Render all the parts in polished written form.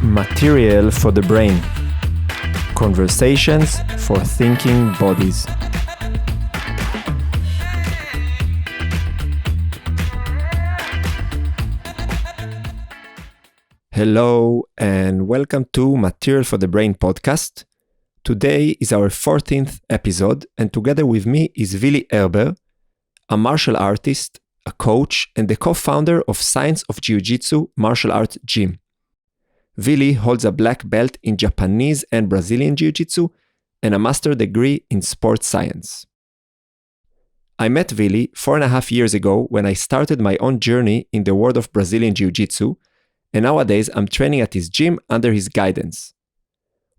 Material for the brain. Conversations for thinking bodies. Hello and welcome to Material for the Brain podcast. Today is our 14th episode, and together with me is Wili Erber, a martial artist, a coach, and the co-founder of Science of Jiu-Jitsu martial art gym. Wili holds a black belt in Japanese and Brazilian Jiu and a master degree in sports science. I met Wili 4.5 years ago when I started my own journey in the world of Brazilian Jiu-Jitsu, and nowadays I'm training at his gym under his guidance.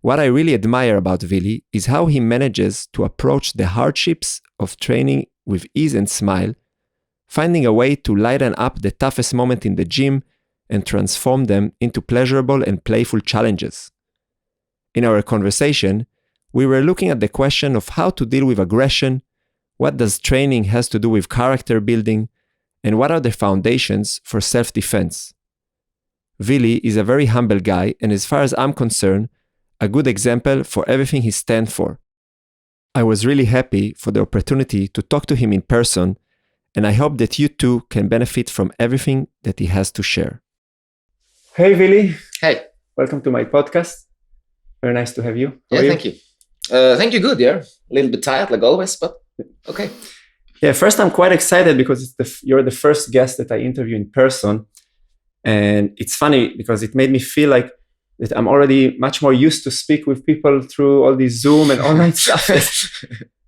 What I really admire about Wili is how he manages to approach the hardships of training with ease and smile, finding a way to lighten up the toughest moment in the gym and transform them into pleasurable and playful challenges. In our conversation, we were looking at the question of how to deal with aggression, what does training has to do with character building, and what are the foundations for self-defense. Wili is a very humble guy, and as far as I'm concerned, a good example for everything he stands for. I was really happy for the opportunity to talk to him in person, and I hope that you too can benefit from everything that he has to share. Hey Wili. Hey. Welcome to my podcast. Very nice to have you. Thank you. Thank you, good, yeah. A little bit tired like always, but okay. Yeah, first I'm quite excited because you're the first guest that I interview in person. And it's funny because it made me feel like that I'm already much more used to speak with people through all this Zoom and online stuff.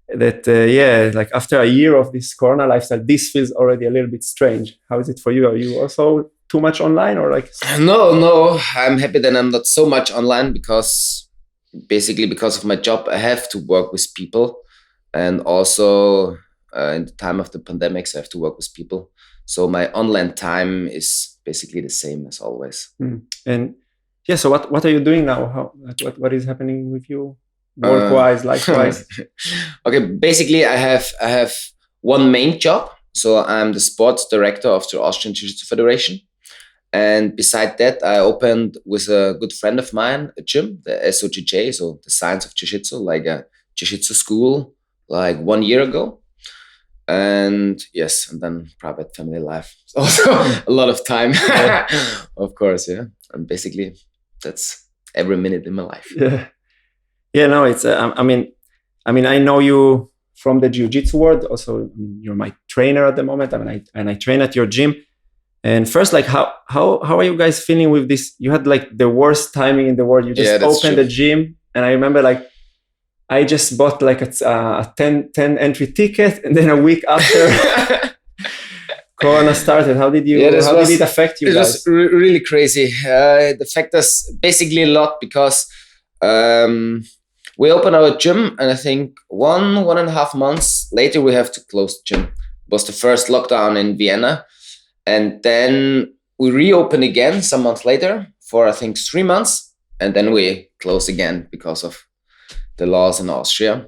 Like after a year of this Corona lifestyle, this feels already a little bit strange. How is it for you? Are you also too much online or like? No, I'm happy that I'm not so much online because of my job, I have to work with people. And also in the time of the pandemics, I have to work with people. So my online time is basically the same as always. And yeah, so what are you doing now? What is happening with you work-wise, life-wise? Okay, basically I have one main job. So I'm the sports director of the Austrian Jiu-Jitsu Federation. And beside that, I opened with a good friend of mine a gym, the SOJJ, so the Science of Jiu-Jitsu, like a Jiu-Jitsu school, like 1 year ago. And yes, and then private family life. Also a lot of time, of course, yeah. And basically that's every minute in my life. Yeah, no, it's, I mean, I know you from the Jiu-Jitsu world. Also, you're my trainer at the moment. I train at your gym. And first, like, how are you guys feeling with this? You had like the worst timing in the world. You just opened the gym. And I remember like, I just bought like a 10 entry ticket, and then a week after Corona started. How did it affect you guys? It was really crazy. It affected us basically a lot because we opened our gym, and I think 1.5 months later we have to close the gym. It was the first lockdown in Vienna, and then we reopened again some months later for I think 3 months, and then we closed again because of the laws in Austria.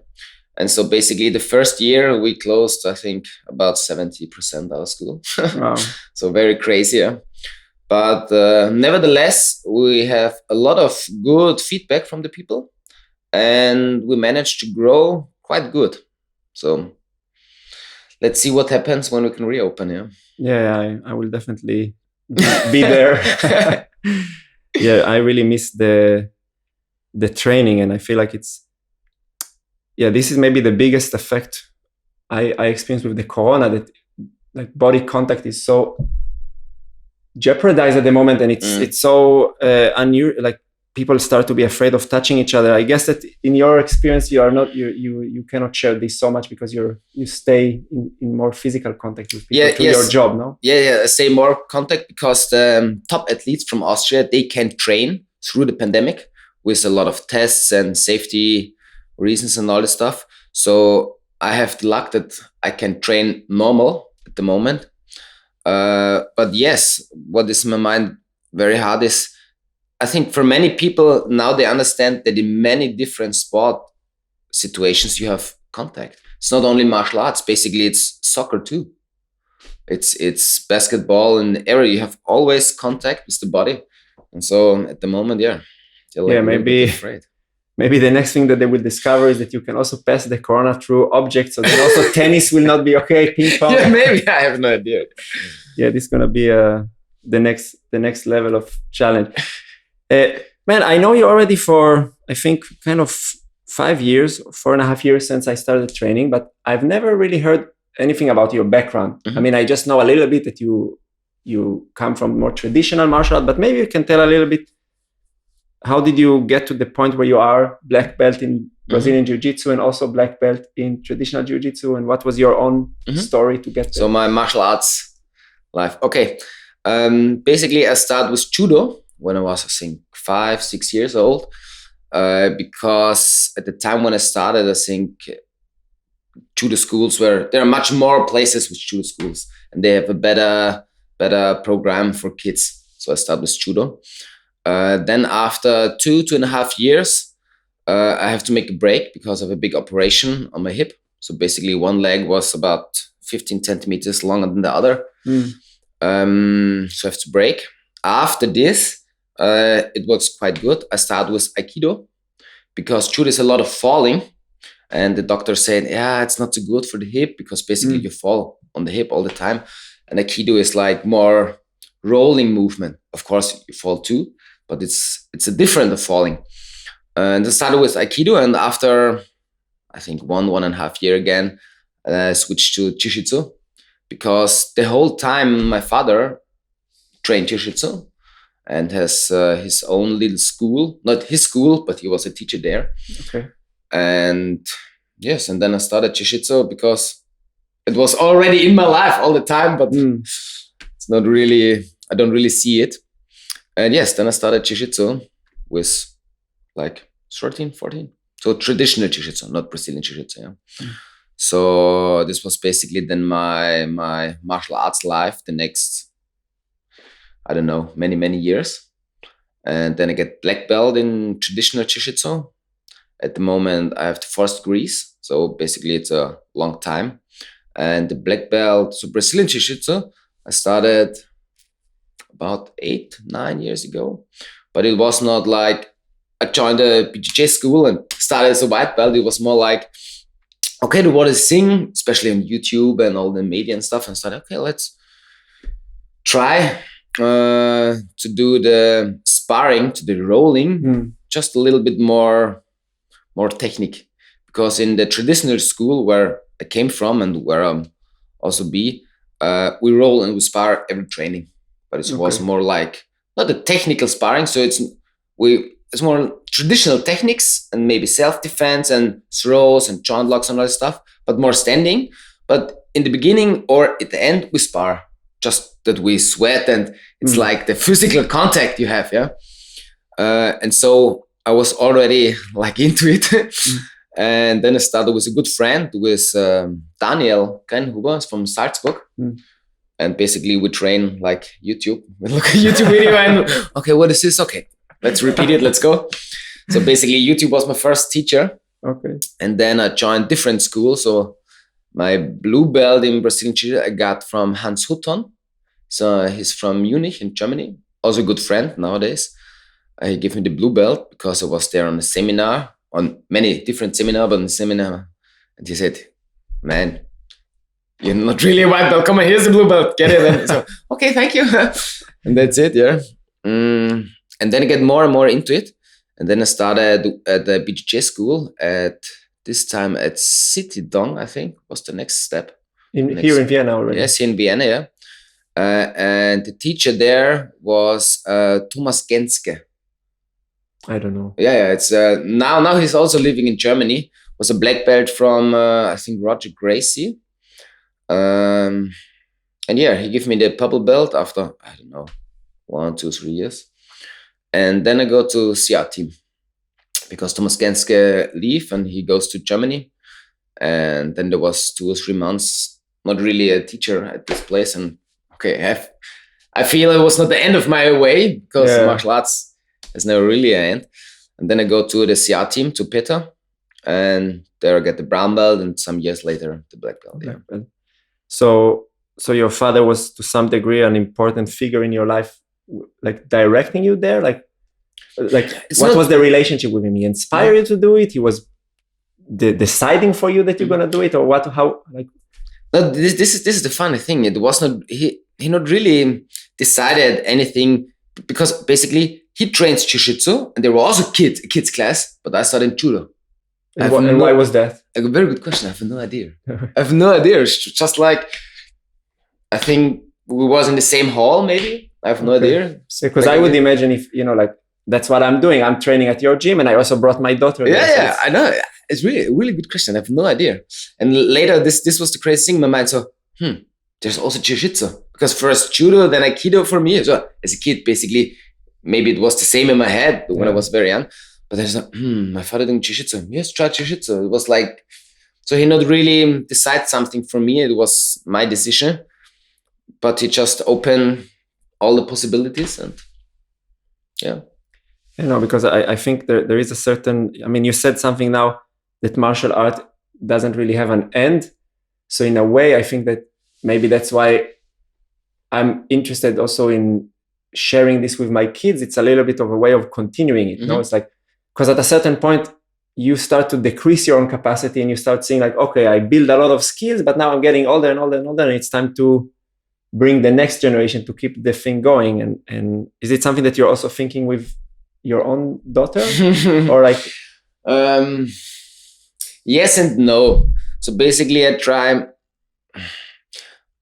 And so basically the first year we closed, I think about 70% of our school. Wow. So very crazy. Yeah? But nevertheless, we have a lot of good feedback from the people and we managed to grow quite good. So let's see what happens when we can reopen. Yeah, I will definitely be there. Yeah, I really miss the training, and I feel like this is maybe the biggest effect I experienced with the Corona, that like body contact is so jeopardized at the moment, and it's so unusual. Like people start to be afraid of touching each other. I guess that in your experience, you cannot share this so much because you stay in more physical contact with people through your job, no? Yeah. I say more contact because the top athletes from Austria, they can train through the pandemic with a lot of tests and safety reasons and all this stuff. So I have the luck that I can train normal at the moment. But yes, what is in my mind very hard is, I think for many people now they understand that in many different sport situations you have contact. It's not only martial arts. Basically, it's soccer too. It's basketball in the area. You have always contact with the body, and so at the moment, they're like maybe afraid. Maybe the next thing that they will discover is that you can also pass the corona through objects. So then also tennis will not be okay. Ping pong. Yeah, maybe. I have no idea. Yeah, this is gonna be the next level of challenge. Man, I know you already for I think kind of 5 years, 4.5 years since I started training, but I've never really heard anything about your background. I mean, I just know a little bit that you come from more traditional martial art, but maybe you can tell a little bit. How did you get to the point where you are black belt in Brazilian Jiu-Jitsu and also black belt in traditional Jiu-Jitsu? And what was your own story to get there? So my martial arts life. Okay. Basically, I started with judo when I was, I think, 5-6 years old. Because at the time when I started, I think judo schools there are much more places with judo schools, and they have a better program for kids. So I started with judo. Then after 2.5 years, I have to make a break because of a big operation on my hip. So basically one leg was about 15 centimeters longer than the other. So I have to break. After this, it was quite good. I started with Aikido because judo is a lot of falling. And the doctor said, yeah, it's not so good for the hip because basically you fall on the hip all the time. And Aikido is like more rolling movement. Of course, you fall too. But it's a different of falling. And I started with Aikido, and after, I think, 1.5 year again, I switched to Jiu-Jitsu because the whole time my father trained Jiu-Jitsu and has his own little school. Not his school, but he was a teacher there. Okay. And yes, and then I started Jiu-Jitsu because it was already in my life all the time, but it's not really, I don't really see it. And yes, then I started Jiu-Jitsu with like 13, 14. So traditional Jiu-Jitsu, not Brazilian Jiu-Jitsu. Yeah. So this was basically then my martial arts life the next, I don't know, many years. And then I get black belt in traditional Jiu-Jitsu. At the moment, I have the 4th degrees. So basically it's a long time. And the black belt, so Brazilian Jiu-Jitsu, I started about 8-9 years ago, but it was not like I joined a BJJ school and started as a white belt. It was more like, okay, the what is thing, especially on YouTube and all the media and stuff, and started, okay, let's try to do the sparring, to the rolling, just a little bit more technique, because in the traditional school where I came from and where I'm also be, we roll and we spar every training. But it was more like not the technical sparring, so it's more traditional techniques and maybe self-defense and throws and joint locks and all that stuff, but more standing. But in the beginning or at the end, we spar, just that we sweat and it's like the physical contact you have, yeah. And so I was already like into it, and then I started with a good friend, with Daniel Krenhuber from Salzburg. And basically we train like YouTube. We look at YouTube video and, okay, what is this? Okay, let's repeat it. Let's go. So basically YouTube was my first teacher. Okay. And then I joined different schools. So my blue belt in Brazilian Jiu I got from Hans Hutton. So he's from Munich in Germany. Also a good friend nowadays. He gave me the blue belt because I was there on a seminar, on many different seminars, but in the seminar. And he said, man, you're not really a white belt. Come on, here's the blue belt. Get it. And so, okay, thank you. And that's it, yeah. And then I get more and more into it. And then I started at the BJJ school at this time at City Dong, I think, was the next step. Here in Vienna already? Yes, here in Vienna, yeah. And the teacher there was Thomas Genske. I don't know. Yeah, it's now he's also living in Germany. Was a black belt from, I think, Roger Gracie. And yeah, he gave me the purple belt after, I don't know, 1, 2, 3 years. And then I go to CR team because Thomas Genske leave and he goes to Germany. And then there was 2 or 3 months, not really a teacher at this place. And okay, I feel it was not the end of my way because martial arts has never really an end. And then I go to the CR team, to Peter. and there I get the brown belt, and some years later the black belt. Black belt. So your father was to some degree an important figure in your life, like directing you there. Like what was the relationship with him? He inspired you to do it. He was deciding for you that you're gonna do it, or what? How? Like, no, this is the funny thing. It was not he not really decided anything, because basically he trains jiu-jitsu, and there were also kids class, but I started judo. And why was that? A very good question. I have no idea. I have no idea. It's just like, I think we was in the same hall, maybe. I have no idea. Because I would imagine if, like, that's what I'm doing. I'm training at your gym, and I also brought my daughter. Yeah, I know. It's really a really good question. I have no idea. And later, this was the crazy thing in my mind. So, there's also jiu-jitsu. Because first judo, then aikido for me. So as a kid, basically, maybe it was the same in my head when I was very young. But there's my father doing jiu-jitsu. Yes, try jiu-jitsu. It was like, so he not really decide something for me. It was my decision. But he just opened all the possibilities, and yeah. Because I think there is a certain, you said something now that martial art doesn't really have an end. So in a way, I think that maybe that's why I'm interested also in sharing this with my kids. It's a little bit of a way of continuing it. It's like, because at a certain point, you start to decrease your own capacity, and you start seeing like, okay, I build a lot of skills, but now I'm getting older and older and older, and it's time to bring the next generation to keep the thing going. And is it something that you're also thinking with your own daughter? Or like yes and no. So basically I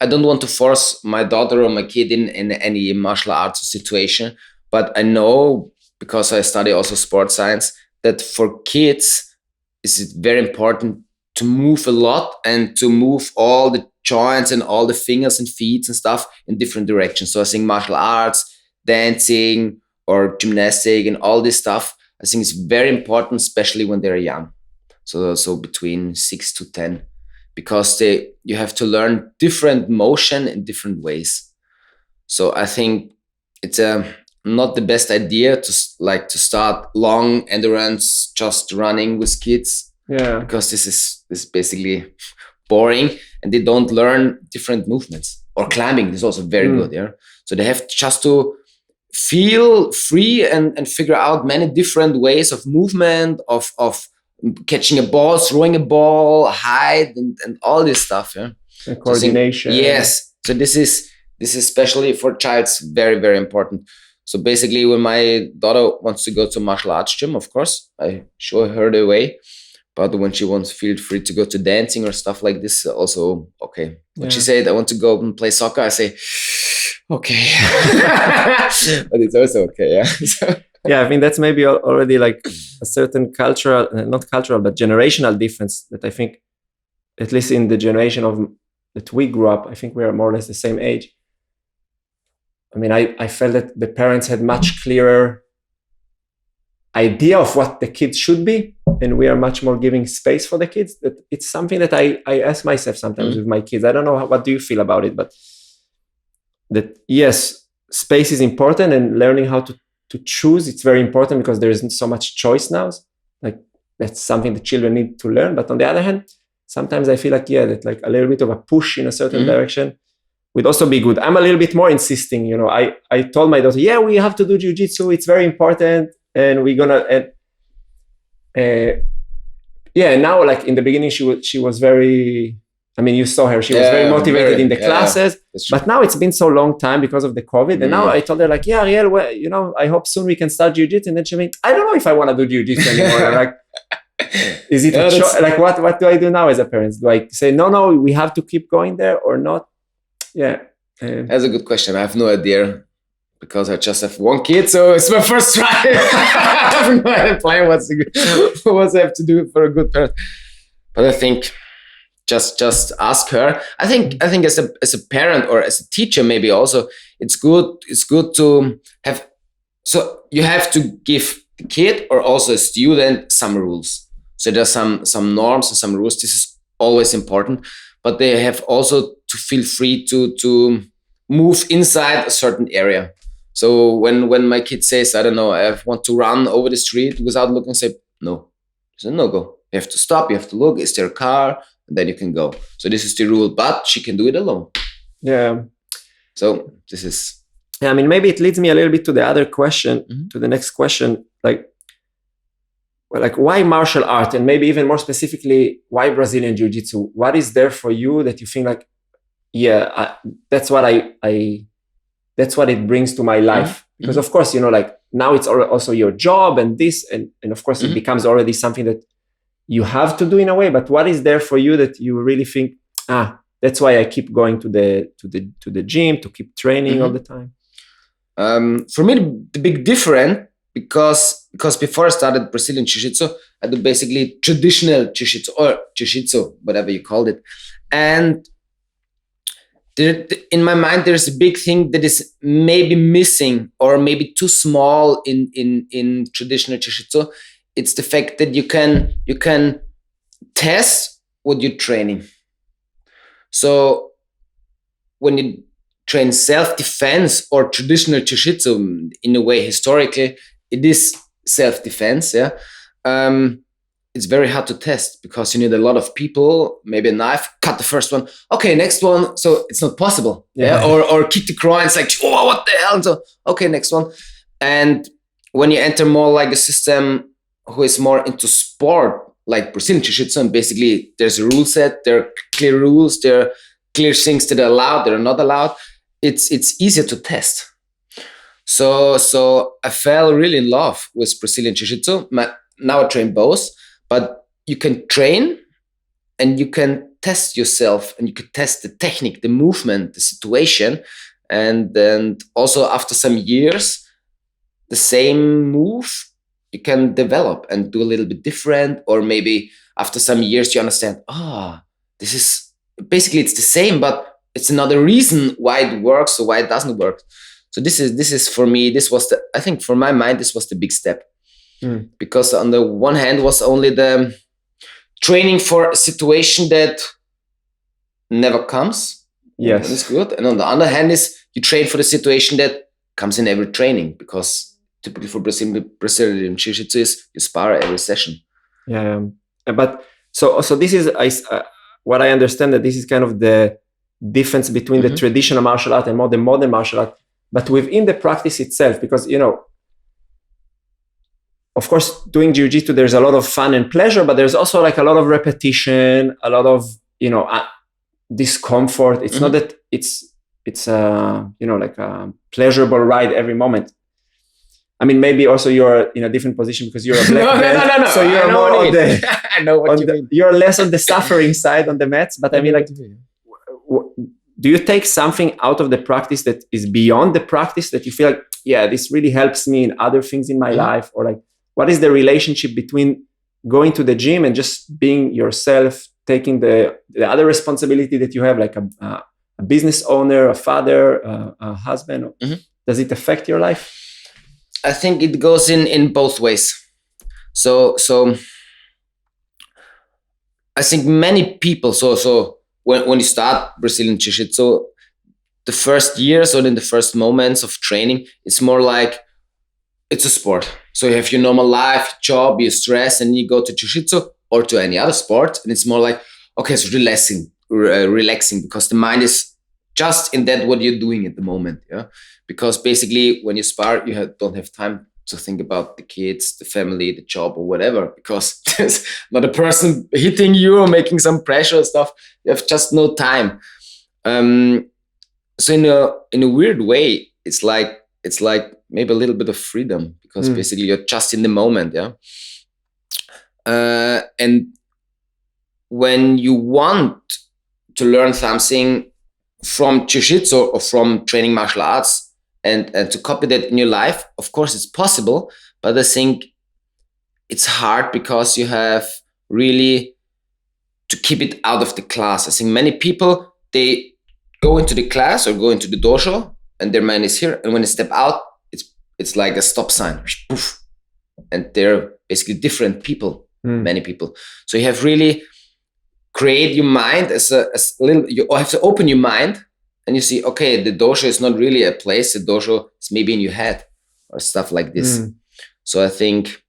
don't want to force my daughter or my kid in any martial arts situation, but I know, because I study also sports science, that for kids it's very important to move a lot and to move all the joints and all the fingers and feet and stuff in different directions. So I think martial arts, dancing, or gymnastic, and all this stuff, I think it's very important, especially when they're young. So between 6 to 10, because you have to learn different motion in different ways. So I think it's not the best idea to start long endurance just running with kids. Yeah. Because this is basically boring, and they don't learn different movements. Or climbing is also very good. Yeah. So they have just to feel free and figure out many different ways of movement, of catching a ball, throwing a ball, height, and all this stuff. Yeah. And coordination. So yes. So this is especially for child's very, very important. So basically, when my daughter wants to go to martial arts gym, of course, I show her the way. But when she wants to feel free to go to dancing or stuff like this, also okay. When she said, I want to go and play soccer, I say, okay. But it's also okay, yeah. Yeah, I think that's maybe already like a certain cultural, not cultural, but generational difference that I think, at least in the generation that we grew up, I think we are more or less the same age. I felt that the parents had much clearer idea of what the kids should be, and we are much more giving space for the kids. That it's something that I ask myself sometimes with my kids. I don't know what do you feel about it, but that yes, space is important, and learning how to choose, it's very important, because there isn't so much choice now. Like, that's something the children need to learn. But on the other hand, sometimes I feel like that like a little bit of a push in a certain direction would also be good. I'm a little bit more insisting. I told my daughter, we have to do jiu-jitsu. It's very important. And we're gonna, now, like in the beginning, she was very, you saw her, she was very motivated in the classes, but now it's been so long time because of the COVID. And now I told her like, Ariel, well, I hope soon we can start jiu-jitsu. And then she I don't know if I want to do jiu-jitsu anymore. Like, is it like, what do I do now as a parent? Do I say, no, we have to keep going there or not? Yeah. That's a good question. I have no idea, because I just have one kid, so it's my first try. I have no idea plan what I have to do for a good parent. But I think just ask her. I think as a parent or as a teacher, maybe also it's good to have. So you have to give the kid or also a student some rules. So there's some norms and some rules. This is always important, but they have also to feel free to move inside a certain area. So when my kid says, I don't know, I want to run over the street without looking, say, no. It's a no-go. You have to stop, you have to look, is there a car? And then you can go. So this is the rule, but she can do it alone. Yeah. So this is... Yeah, I mean, maybe it leads me a little bit to the other question, to the next question, like why martial art? And maybe even more specifically, why Brazilian Jiu-Jitsu? What is there for you that you think like, yeah, that's what that's what it brings to my life? Because of course, like now it's also your job and this, and of course it becomes already something that you have to do in a way. But what is there for you that you really think, that's why I keep going to the gym, to keep training all the time? For me, the big difference, because before I started Brazilian Jiu-Jitsu, I do basically traditional Jiu-Jitsu or Jiu-Jitsu, whatever you called it. And in my mind, there's a big thing that is maybe missing or maybe too small in traditional Jiu-Jitsu. It's the fact that you can test what you're training. So when you train self-defense or traditional Jiu-Jitsu, in a way, historically, it is self-defense. Yeah, it's very hard to test because you need a lot of people, maybe a knife, cut the first one. Okay, next one. So it's not possible. Yeah. Or kick the groin. It's like, oh, what the hell? So, okay, next one. And when you enter more like a system who is more into sport, like Brazilian Jiu-Jitsu, and basically there's a rule set, there are clear rules, there are clear things that are allowed, that are not allowed. It's easier to test. So I fell really in love with Brazilian Jiu-Jitsu. Now I train both, but you can train and you can test yourself and you can test the technique, the movement, the situation. And then also after some years, the same move you can develop and do a little bit different. Or maybe after some years, you understand, this is basically it's the same, but it's another reason why it works or why it doesn't work. So this is for me, I think for my mind, this was the big step. Because on the one hand was only the training for a situation that never comes. Yes. That's good. And on the other hand is you train for the situation that comes in every training, because typically for Brazilian Jiu-Jitsu is you spar every session. Yeah. But so this is what I understand, that this is kind of the difference between the traditional martial art and more the modern martial art. But within the practice itself, because, of course, doing Jiu-Jitsu, there's a lot of fun and pleasure, but there's also like a lot of repetition, a lot of, discomfort. It's not that it's like a pleasurable ride every moment. I mean, maybe also you're in a different position because you're a black belt. No. So you're more on the... I know what you mean. You're less on the suffering side on the mats. But I mean, like, do you take something out of the practice that is beyond the practice that you feel like, yeah, this really helps me in other things in my life? Or like, what is the relationship between going to the gym and just being yourself, taking the other responsibility that you have, like a business owner, a father, a husband? Does it affect your life? I think it goes in both ways. So I think many people, so when you start Brazilian Jiu-Jitsu, the first years or in the first moments of training, it's more like it's a sport. So you have your normal life, job, you stress, and you go to Jiu-Jitsu or to any other sport, and it's more like, okay, it's relaxing because the mind is just in that what you're doing at the moment. Yeah, because basically when you spar, you don't have time to think about the kids, the family, the job, or whatever, because there's not a person hitting you or making some pressure and stuff. You have just no time. So in a weird way, it's like maybe a little bit of freedom, because basically you're just in the moment. Yeah. And when you want to learn something from Jiu-Jitsu or from training martial arts, and to copy that in your life, of course it's possible, but I think it's hard because you have really to keep it out of the class. I think many people, they go into the class or go into the dojo and their mind is here, and when they step out, it's like a stop sign, poof, and they're basically different people, many people. So you have really create your mind as a little, you have to open your mind. And you see, okay, the dojo is not really a place. The dojo is maybe in your head or stuff like this. So I think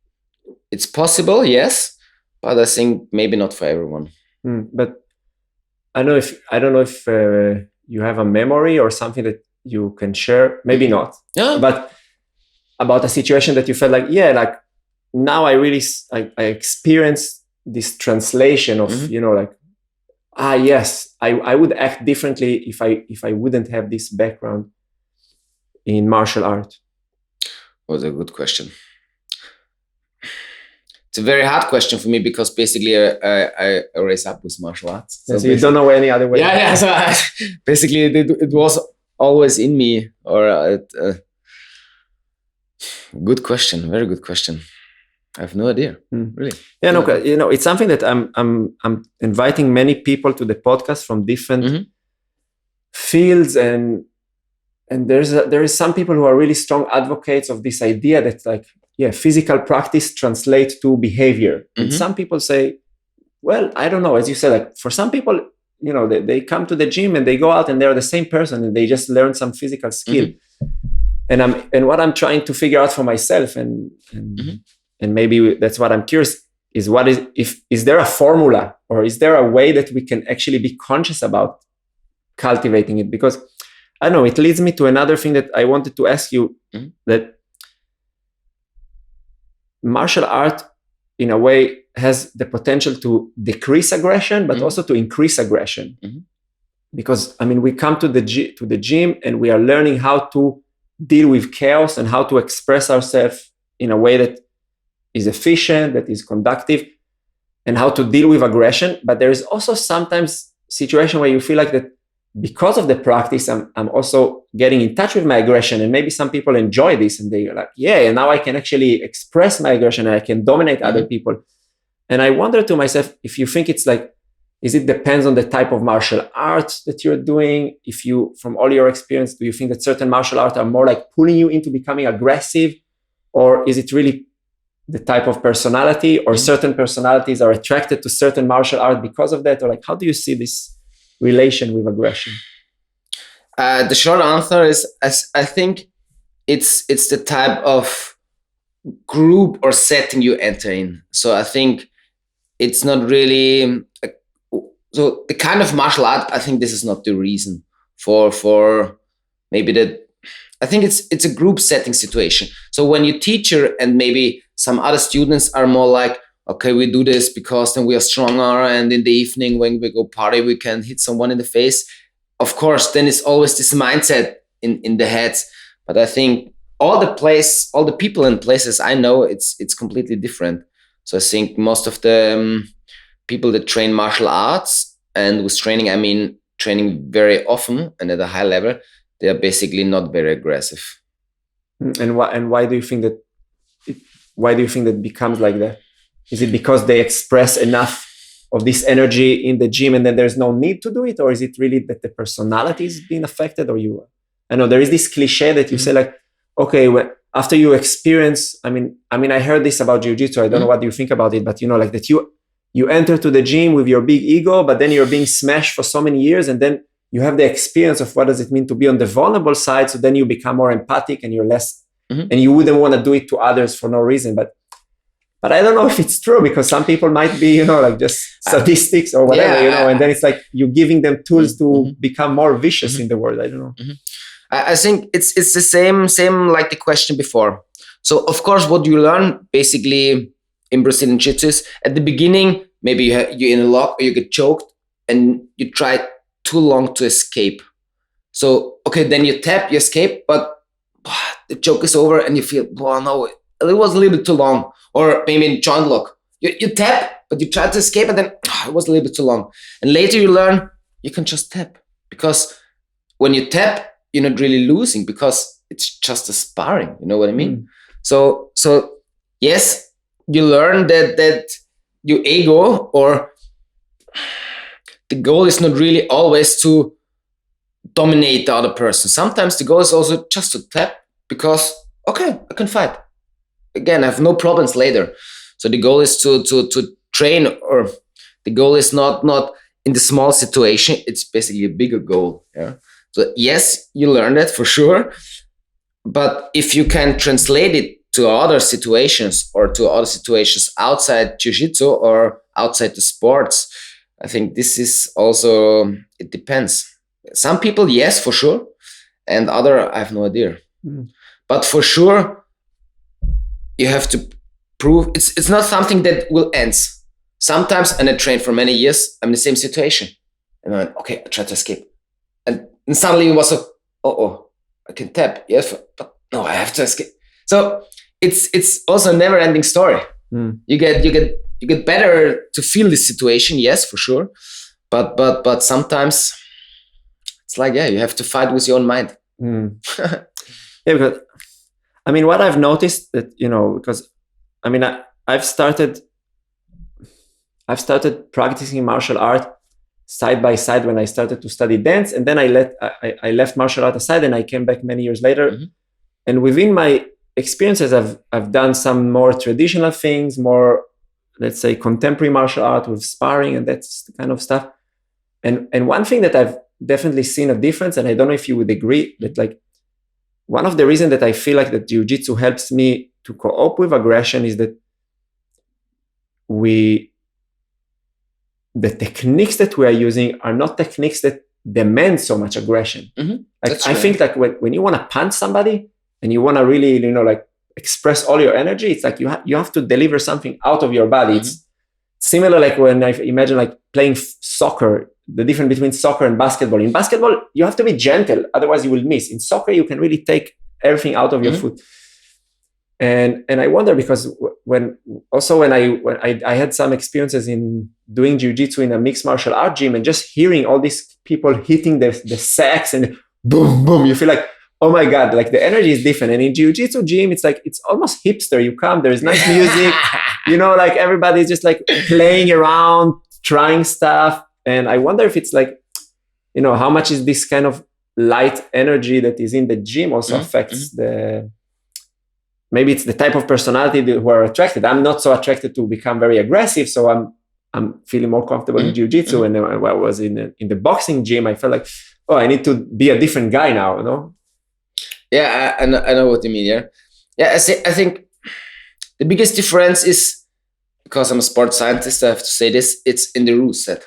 it's possible, yes. but I think maybe not for everyone. But I don't know if you have a memory or something that you can share. Maybe not. Yeah. But about a situation that you felt like, yeah, like now I experienced this translation of, like, yes, I would act differently if I wouldn't have this background in martial art. Was a good question. It's a very hard question for me because basically I raised up with martial arts. So you don't know any other way. Yeah. So basically it was always in me. Or good question, very good question. I have no idea, really. Yeah, no, it's something that I'm inviting many people to the podcast from different fields, and there is some people who are really strong advocates of this idea that, like, physical practice translates to behavior. And some people say, well, I don't know, as you said, like for some people, they come to the gym and they go out and they're the same person and they just learn some physical skill. And what I'm trying to figure out for myself, and maybe that's what I'm curious, is there a formula, or is there a way that we can actually be conscious about cultivating it? Because I don't know, it leads me to another thing that I wanted to ask you, that martial art in a way has the potential to decrease aggression, but also to increase aggression. Because we come to the gym and we are learning how to deal with chaos and how to express ourselves in a way that is efficient, that is conductive, and how to deal with aggression. But there is also sometimes situation where you feel like that because of the practice, I'm also getting in touch with my aggression. And maybe some people enjoy this and they're like, and now I can actually express my aggression and I can dominate other people. And I wonder to myself, if you think it's like, is it depends on the type of martial arts that you're doing? If you, from all your experience, do you think that certain martial arts are more like pulling you into becoming aggressive? Or is it really the type of personality, or certain personalities are attracted to certain martial art because of that? Or like, how do you see this relation with aggression? The short answer is, I think it's the type of group or setting you enter in. So I think it's not really so the kind of martial art. I think this is not the reason for maybe that. I think it's a group setting situation. So when your teacher and maybe some other students are more like, okay, we do this because then we are stronger, and in the evening when we go party, we can hit someone in the face. Of course, then it's always this mindset in the heads. But I think all the people and places I know, it's completely different. So I think most of the people that train martial arts, and with training, I mean training very often and at a high level, they are basically not very aggressive. And why do you think that? Why do you think that becomes like that? Is it because they express enough of this energy in the gym and then there's no need to do it? Or is it really that the personality is being affected? Or I know there is this cliche that you say like, okay, after you experience, I mean, I heard this about jiu-jitsu. I don't know what you think about it, but like that you enter to the gym with your big ego, but then you're being smashed for so many years, and then you have the experience of what does it mean to be on the vulnerable side. So then you become more empathic and you're less, and you wouldn't want to do it to others for no reason. But I don't know if it's true, because some people might be, like just statistics or whatever, and then it's like you're giving them tools to become more vicious in the world. I don't know. I think it's the same like the question before. So of course, what you learn basically in Brazilian Jiu-Jitsu is at the beginning, maybe you're in a lock or you get choked and you try too long to escape. So, okay, then you tap, you escape, but the choke is over and you feel, no, it was a little bit too long. Or maybe in joint lock, you tap, but you try to escape and then it was a little bit too long. And later you learn you can just tap, because when you tap, you're not really losing because it's just a sparring. You know what I mean? So yes, you learn that your ego, or the goal is not really always to dominate the other person. Sometimes the goal is also just to tap because, okay, I can fight. Again, I have no problems later. So the goal is to train, or the goal is not in the small situation. It's basically a bigger goal. Yeah. So yes, you learn that for sure. But if you can translate it to other situations or to other situations outside jiu-jitsu or outside the sports. I think this is also, it depends. Some people, yes, for sure. And other, I have no idea. But for sure, you have to prove it's not something that will end. Sometimes, and I trained for many years, I'm in the same situation. And I went, okay, I try to escape. And suddenly it was I can tap, yes, but no, I have to escape. So it's also a never-ending story. You get better to feel this situation, yes, for sure. But sometimes it's like, you have to fight with your own mind. Because I mean, what I've noticed that, because I mean, I've started practicing martial art side by side when I started to study dance, and then I left martial art aside, and I came back many years later. And within my experiences, I've done some more traditional things, more, let's say, contemporary martial art with sparring and that kind of stuff. And one thing that I've definitely seen a difference, and I don't know if you would agree, that like one of the reasons that I feel like that jiu-jitsu helps me to cope with aggression is that the techniques that we are using are not techniques that demand so much aggression. Like I think like when you want to punch somebody and you want to really, like express all your energy, it's like you have to deliver something out of your body. It's similar like when I imagine like playing soccer, the difference between soccer and basketball. In basketball, you have to be gentle, otherwise you will miss. In soccer, you can really take everything out of your foot. And I wonder because when I had some experiences in doing jiu-jitsu in a mixed martial art gym and just hearing all these people hitting the sacks and boom, boom, you feel like, oh my God, like the energy is different. And in jiu-jitsu gym, it's like, it's almost hipster. You come, there's nice music, like everybody's just like playing around, trying stuff. And I wonder if it's like, how much is this kind of light energy that is in the gym also affects maybe it's the type of personality who are attracted. I'm not so attracted to become very aggressive. So I'm feeling more comfortable in jiu-jitsu. And then when I was in the boxing gym, I felt like, I need to be a different guy now, Yeah, I know what you mean, yeah. Yeah, I think the biggest difference is, because I'm a sports scientist, I have to say this, it's in the rule set.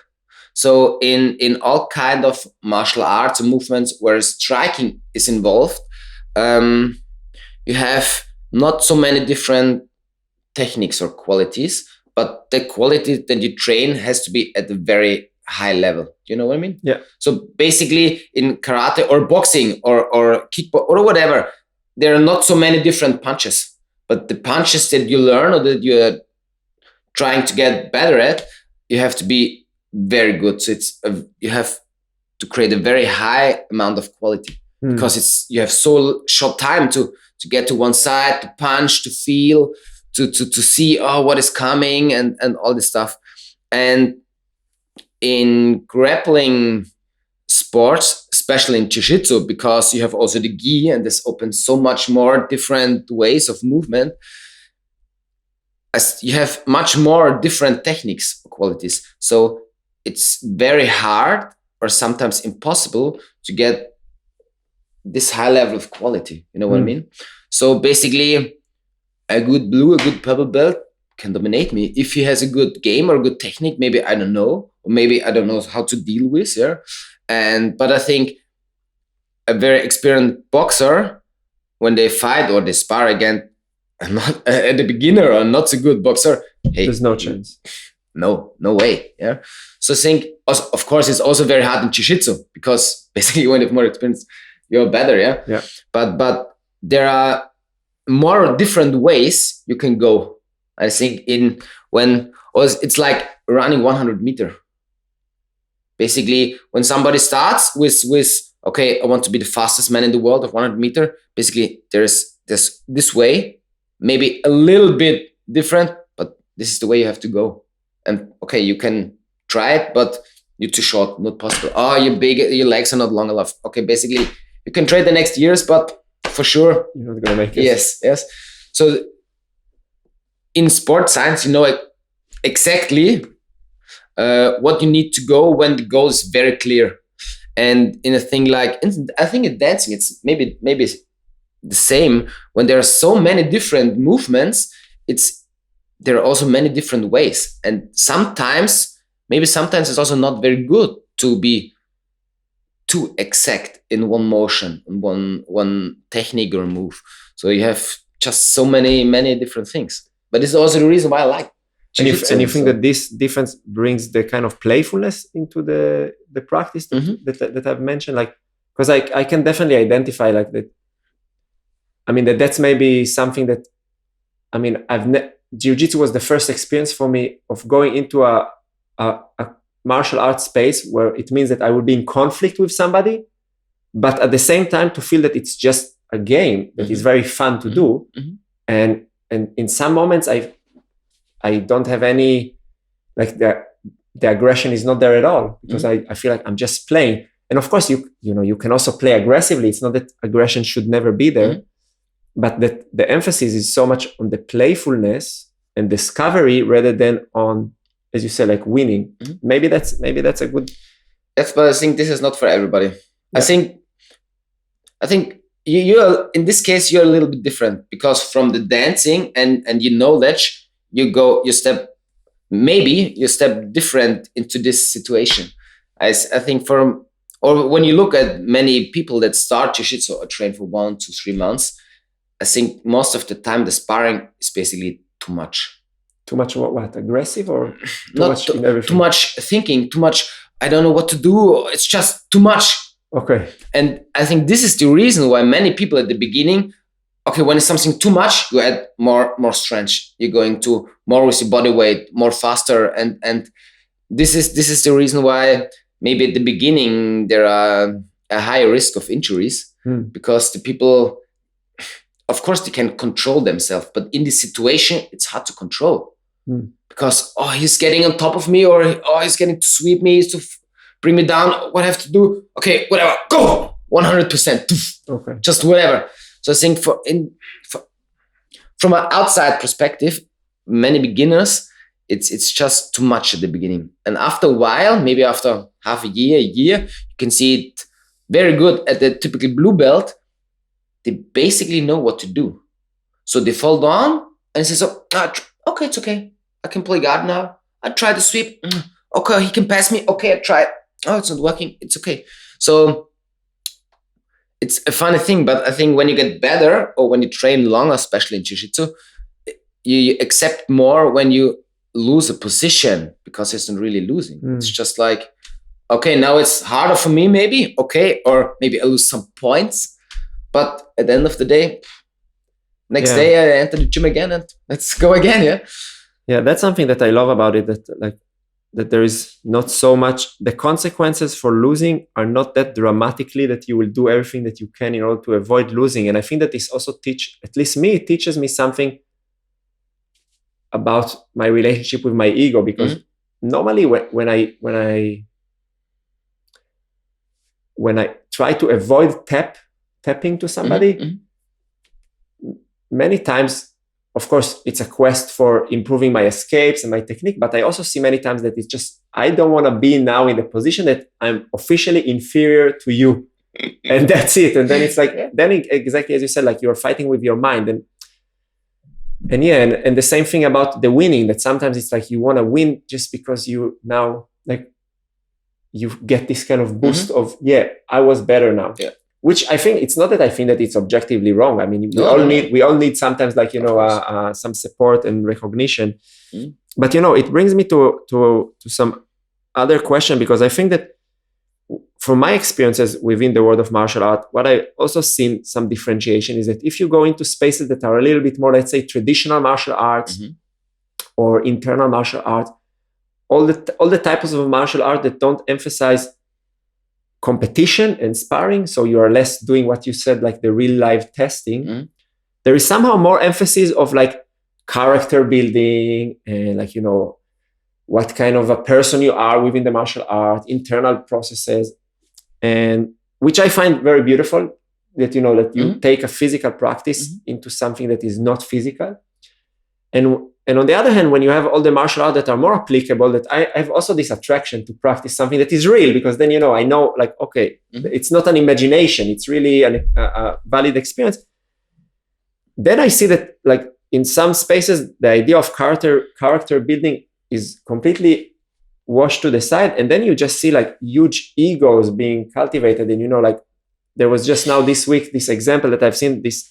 So in all kind of martial arts and movements where striking is involved, you have not so many different techniques or qualities, but the quality that you train has to be at a very high level. You know what I mean? Yeah. So basically in karate or boxing or kickboxing or whatever, there are not so many different punches, but the punches that you learn or that you're trying to get better at, you have to be very good. So you have to create a very high amount of quality because you have so short time to get to one side, to punch, to feel, to see what is coming and all this stuff. And in grappling sports, especially in jiu-jitsu, because you have also the gi and this opens so much more different ways of movement, as you have much more different techniques or qualities. So it's very hard or sometimes impossible to get this high level of quality. You know what I mean? So basically, a good blue, a good purple belt can dominate me. If he has a good game or a good technique, maybe I don't know, or maybe I don't know how to deal with. Yeah, but I think a very experienced boxer, when they fight or they spar again, not a beginner or not so good boxer, hey, there's no chance. No way. Yeah. So I think, also, of course, it's also very hard in jiu-jitsu because basically when you have more experience, you're better. Yeah. Yeah. But there are more different ways you can go. I think it's like running 100 meter. Basically, when somebody starts with okay, I want to be the fastest man in the world of 100 meter. Basically, there's this way, maybe a little bit different, but this is the way you have to go. And okay, you can try it, but you're too short, not possible. Oh, you're big, your legs are not long enough. Okay, basically, you can try the next years, but for sure, you're not gonna make it. Yes. So in sports science, you know exactly what you need to go when the goal is very clear. And in a thing like, I think in dancing, it's maybe the same. When there are so many different movements, there are also many different ways. And sometimes it's also not very good to be too exact in one motion, in one technique or move. So you have just so many different things. But it's also the reason why I like jiu-jitsu. And you think that this difference brings the kind of playfulness into the practice that I've mentioned? Like, because I can definitely identify like that. I mean, that's maybe something that, I mean, jiu-jitsu was the first experience for me of going into a martial arts space where it means that I would be in conflict with somebody, but at the same time to feel that it's just a game that is very fun to do. And in some moments I don't have any, like the aggression is not there at all, because I feel like I'm just playing. And of course you can also play aggressively. It's not that aggression should never be there, but that the emphasis is so much on the playfulness and discovery rather than on, as you say, like winning. Maybe that's a good. That's, but I think this is not for everybody. Yeah. I think you are, in this case, you're a little bit different, because from the dancing and your knowledge, you step different into this situation. I think or when you look at many people that start jiu-jitsu or train for 1 to 3 months, I think most of the time the sparring is basically too much. Too much what? Aggressive or too much thinking, too much, I don't know what to do. It's just too much. Okay. And I think this is the reason why many people at the beginning, okay, when it's something too much, you add more strength. You're going to more with your body weight, more faster. And this is the reason why maybe at the beginning there are a higher risk of injuries, because the people, of course, they can control themselves, but in this situation, it's hard to control. Because, he's getting on top of me, or, he's getting to sweep me, to bring me down. What I have to do? Okay, whatever, go 100%. Okay, just whatever. So I think from an outside perspective, many beginners, it's just too much at the beginning. And after a while, maybe after half a year, you can see it very good at the typical blue belt. They basically know what to do. So they fall down and says, okay, it's okay. I can play guard now. I try to sweep. Okay, he can pass me. Okay, I try. Oh, it's not working. It's okay. So it's a funny thing, but I think when you get better, or when you train longer, especially in jiu-jitsu, you accept more when you lose a position, because it's not really losing. It's just like, okay, now it's harder for me maybe. Okay, or maybe I lose some points. But at the end of the day, next day I enter the gym again and let's go again. Yeah, that's something that I love about it. That there is not so much. The consequences for losing are not that dramatically that you will do everything that you can in order to avoid losing. And I think that this also it teaches me something about my relationship with my ego. Because normally when I try to avoid tapping to somebody, many times, of course, it's a quest for improving my escapes and my technique, but I also see many times that it's just, I don't want to be now in the position that I'm officially inferior to you. And that's it. And then it's like, exactly as you said, like you're fighting with your mind. And the same thing about the winning, that sometimes it's like you want to win just because you now, like, you get this kind of boost of, I was better now. Yeah. Which I think, it's not that I think that it's objectively wrong. I mean, we all need sometimes, like, some support and recognition. But it brings me to some other question, because I think that from my experiences within the world of martial art, what I also seen some differentiation is that if you go into spaces that are a little bit more, let's say, traditional martial arts or internal martial art, all the types of martial art that don't emphasize competition and sparring, so you are less doing what you said, like the real life testing, there is somehow more emphasis of like character building and, like, what kind of a person you are within the martial art, internal processes, and which I find very beautiful, that that you take a physical practice into something that is not physical. And on the other hand, when you have all the martial arts that are more applicable, that I have also this attraction to practice something that is real, because then, I know, like, okay, it's not an imagination, it's really a valid experience. then I see that like in some spaces, the idea of character building is completely washed to the side. And then you just see like huge egos being cultivated. And, like there was just now this week, this example that I've seen, this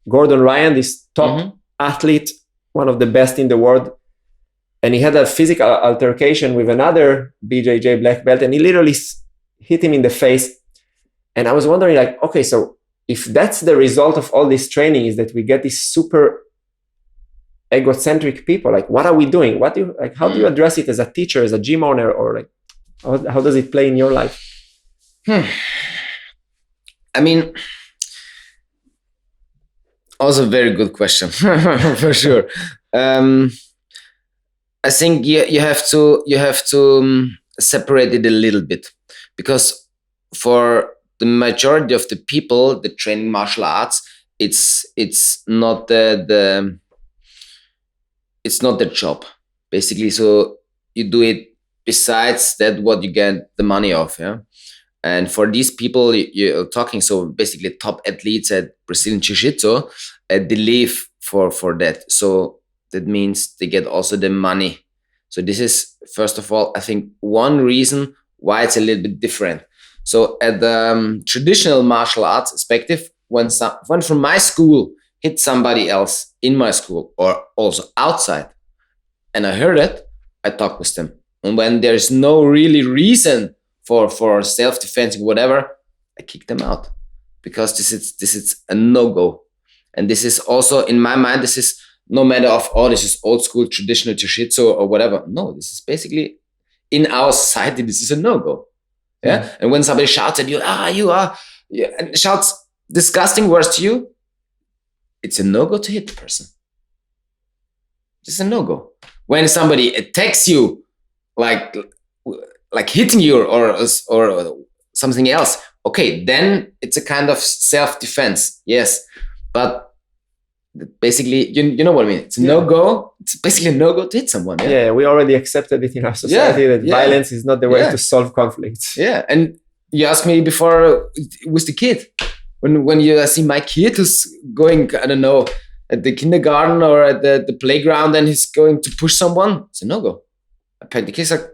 Gordon Ryan, this top athlete, one of the best in the world. And he had a physical altercation with another BJJ black belt, and he literally hit him in the face. And I was wondering, like, okay, so if that's the result of all this training, is that we get these super egocentric people, like, what are we doing? How do you address it as a teacher, as a gym owner, or like, how does it play in your life? I mean, also a very good question for sure. I think you have to separate it a little bit, because for the majority of the people that train martial arts, it's not it's not their job, basically. So you do it besides that what you get the money of, yeah. And for these people you're talking, so basically top athletes at Brazilian Jiu-Jitsu, they live for that. So that means they get also the money. So this is, first of all, I think one reason why it's a little bit different. So at the traditional martial arts perspective, when from my school hit somebody else in my school or also outside, and I heard it, I talk with them. And when there's no really reason for self-defense, whatever, I kick them out, because this is a no-go. And this is also, in my mind, this is no matter of, this is old school traditional jiu-jitsu or whatever. No, this is basically, in our society, this is a no-go. Yeah. And when somebody shouts at you, and shouts disgusting words to you, it's a no-go to hit the person. It's a no-go. When somebody attacks you, like hitting you or something else, okay, then it's a kind of self-defense. Yes. But basically, you know what I mean? It's a no-go. It's basically a no-go to hit someone. Yeah, we already accepted it in our society that violence is not the way to solve conflicts. Yeah, and you asked me before with the kid. When you see my kid who's going, I don't know, at the kindergarten or at the playground, and he's going to push someone, it's a no-go. I pat the kid, like,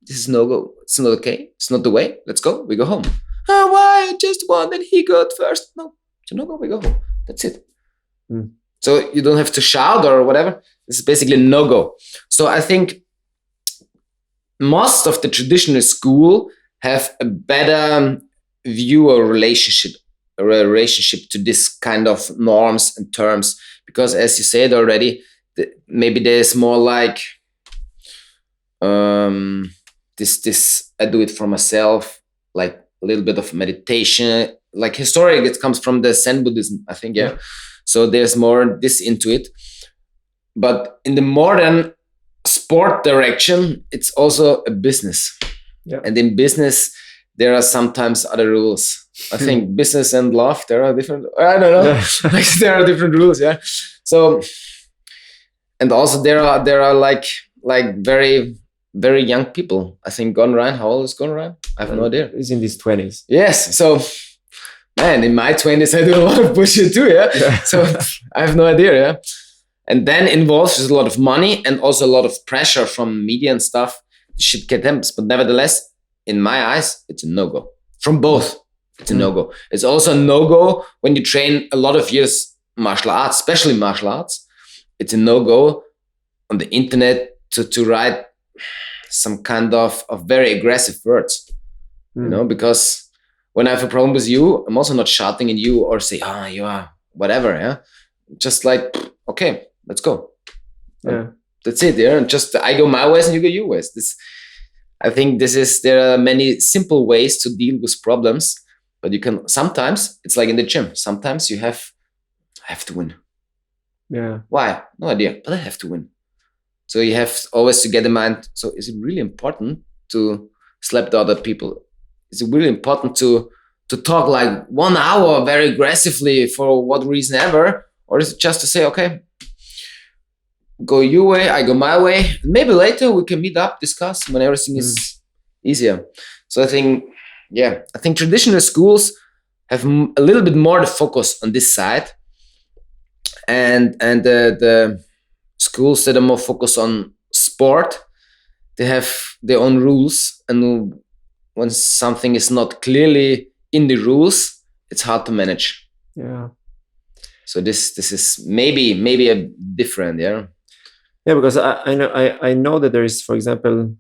this is no-go. It's not okay. It's not the way. Let's go. We go home. Why? I just won and he got first. No, it's a no-go. We go home. That's it. So you don't have to shout or whatever. This is basically a no-go. So I think most of the traditional school have a better view or relationship to this kind of norms and terms, because as you said already, maybe there's more like this I do it for myself, like a little bit of meditation, like historically it comes from the Zen Buddhism, I think. Yeah. So there's more this into it. But in the modern sport direction, it's also a business. Yeah. And in business, there are sometimes other rules. I think business and love, there are different, I don't know. Like there are different rules, yeah. So, and also there are like very, very young people. I think Gordon Ryan, how old is Gordon Ryan? I have no idea. He's in his 20s. Yes. So, man, in my 20s, I do a lot of bullshit too, yeah? So I have no idea, yeah? And then involves a lot of money and also a lot of pressure from media and stuff. Shit get them. But nevertheless, in my eyes, it's a no-go. From both, it's a no-go. It's also a no-go when you train a lot of years martial arts, especially martial arts. It's a no-go on the internet to write some kind of very aggressive words, you know, because when I have a problem with you, I'm also not shouting at you or say, you are whatever, yeah? Just like, okay, let's go. Yeah. That's it, yeah? And just I go my ways and you go your ways. I think there are many simple ways to deal with problems, but you can, sometimes, it's like in the gym, sometimes I have to win. Yeah. Why? No idea, but I have to win. So you have always to get in mind, so is it really important to slap the other people? Is it really important to talk like 1 hour very aggressively for what reason ever? Or is it just to say, okay, go your way, I go my way. Maybe later we can meet up, discuss when everything is easier. So I think traditional schools have a little bit more the focus on this side. and the schools that are more focused on sport, they have their own rules, and when something is not clearly in the rules, it's hard to manage. Yeah. So this is maybe a different, yeah. Yeah, because I know that there is, for example,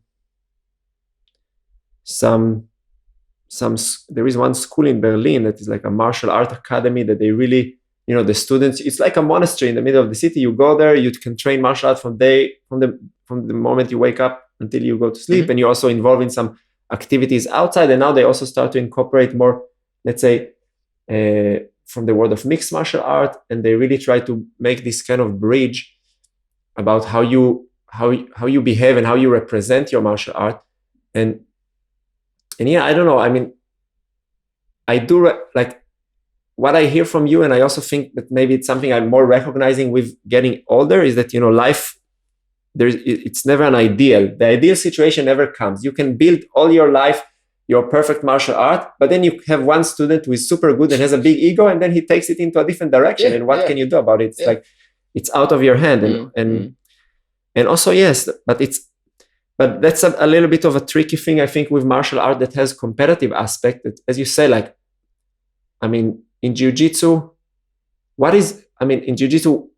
there is one school in Berlin that is like a martial art academy that they really, the students, it's like a monastery in the middle of the city. You go there, you can train martial art from the moment you wake up until you go to sleep, and you're also involved in some activities outside. And now they also start to incorporate more, let's say, from the world of mixed martial art, and they really try to make this kind of bridge about how you behave and how you represent your martial art. And yeah, I don't know. I mean, I do like what I hear from you, and I also think that maybe it's something I'm more recognizing with getting older, is that, life, it's never an ideal. The ideal situation never comes. You can build all your life your perfect martial art, but then you have one student who is super good and has a big ego, and then he takes it into a different direction. And what can you do about it? It's like, it's out of your hand. And also, yes, but that's a little bit of a tricky thing, I think, with martial art that has competitive aspect. That, as you say, like, I mean, in jiu-jitsu, in jiu-jitsu,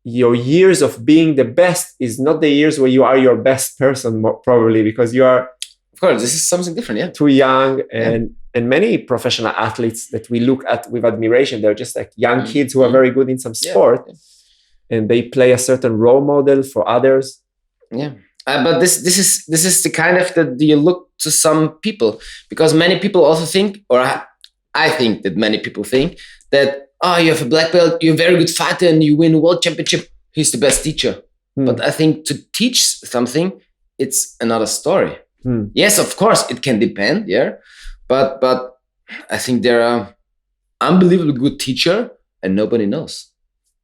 your years of being the best is not the years where you are your best person, probably, because you are, of course, this is something different, yeah, too young. And many professional athletes that we look at with admiration, they're just like young kids who are very good in some sport, and they play a certain role model for others. Yeah. But this is the kind of that you look to some people, because many people also think, or I think that many people think that, you have a black belt, you're a very good fighter, and you win a world championship, he's the best teacher. But I think to teach something, it's another story. Yes, of course, it can depend, yeah. But I think there are unbelievably good teachers, and nobody knows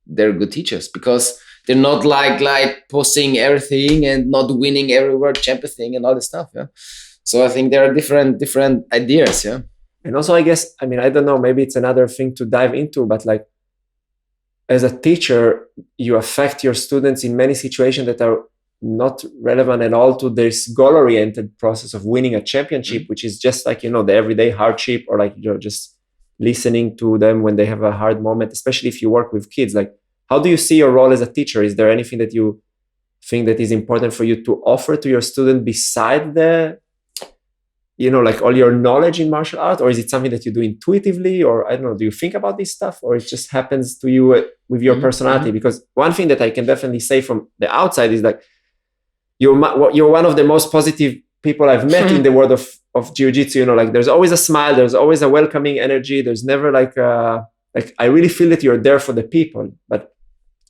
they're good teachers, because they're not like posting everything and not winning every world champion thing and all this stuff. Yeah. So I think there are different ideas. Yeah. And also, I guess, I don't know, maybe it's another thing to dive into, but like, as a teacher, you affect your students in many situations that are not relevant at all to this goal-oriented process of winning a championship, which is just like, the everyday hardship, or like, just listening to them when they have a hard moment, especially if you work with kids. Like, how do you see your role as a teacher? Is there anything that you think that is important for you to offer to your student beside the, like all your knowledge in martial art? Or is it something that you do intuitively? Or I don't know, do you think about this stuff, or it just happens to you with your personality? Because one thing that I can definitely say from the outside is like, you're one of the most positive people I've met in the world of jiu-jitsu. Like, there's always a smile, there's always a welcoming energy. There's never like I really feel that you're there for the people. But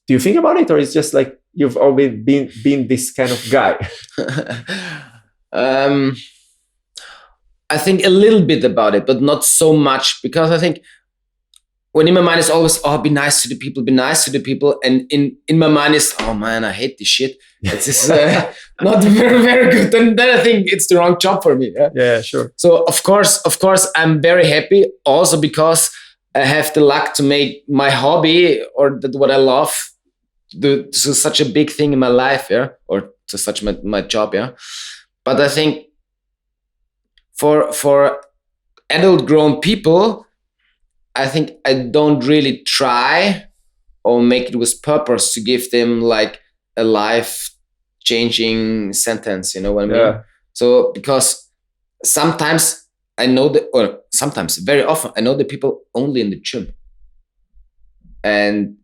do you think about it, or it's just like you've always been this kind of guy? I think a little bit about it, but not so much, because I think when in my mind is always, be nice to the people, and in my mind is, oh man, I hate this shit. It's just not very, very good. And then I think it's the wrong job for me. Yeah, sure. So of course, I'm very happy also, because I have the luck to make my hobby, or what I love, to such a big thing in my life, yeah, or to such my job, yeah. But I think for adult grown people, I think I don't really try or make it with purpose to give them like a life-changing sentence, you know what I mean? Yeah. So because sometimes I know that, or sometimes, very often, I know the people only in the gym. And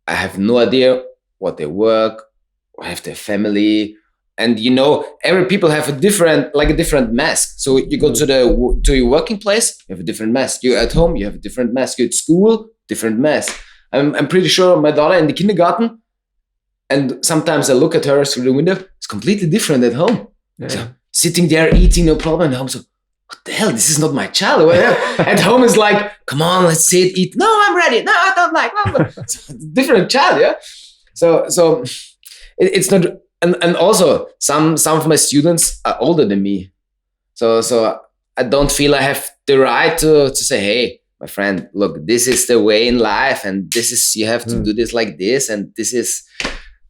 I have no idea what they work, or have their family. And every people have a different mask. So you go to your working place, you have a different mask. You're at home, you have a different mask. You're at school, different mask. I'm pretty sure my daughter in the kindergarten, and sometimes I look at her through the window, it's completely different at home. Yeah. So sitting there eating, no problem. At home, so what the hell? This is not my child. At home is like, come on, let's sit, eat. No, I'm ready. No, I don't like. It's a different child, yeah. So it's not. And also some of my students are older than me, so I don't feel I have the right to say, hey, my friend, look, this is the way in life, and this is, you have to do this like this, and this is,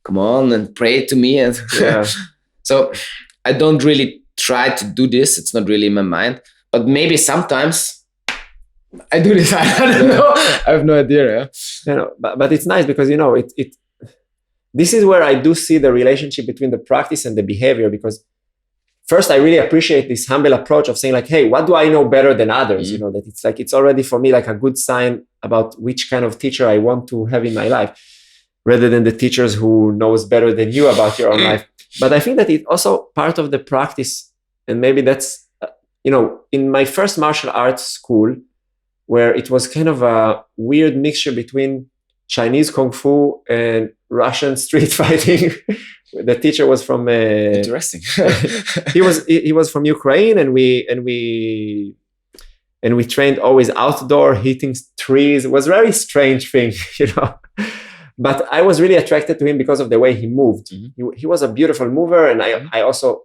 come on and pray to me. And so I don't really try to do this. It's not really in my mind, but maybe sometimes I do this. I don't know. I have no idea. But it's nice because, this is where I do see the relationship between the practice and the behavior, because first, I really appreciate this humble approach of saying like, hey, what do I know better than others? That it's like, it's already for me like a good sign about which kind of teacher I want to have in my life, rather than the teachers who knows better than you about your own life. But I think that it's also part of the practice. And maybe that's, in my first martial arts school, where it was kind of a weird mixture between Chinese Kung Fu and Russian street fighting. The teacher was from interesting. he was from Ukraine, and we trained always outdoor, hitting trees. It was a very strange thing, But I was really attracted to him because of the way he moved. He was a beautiful mover, and I also,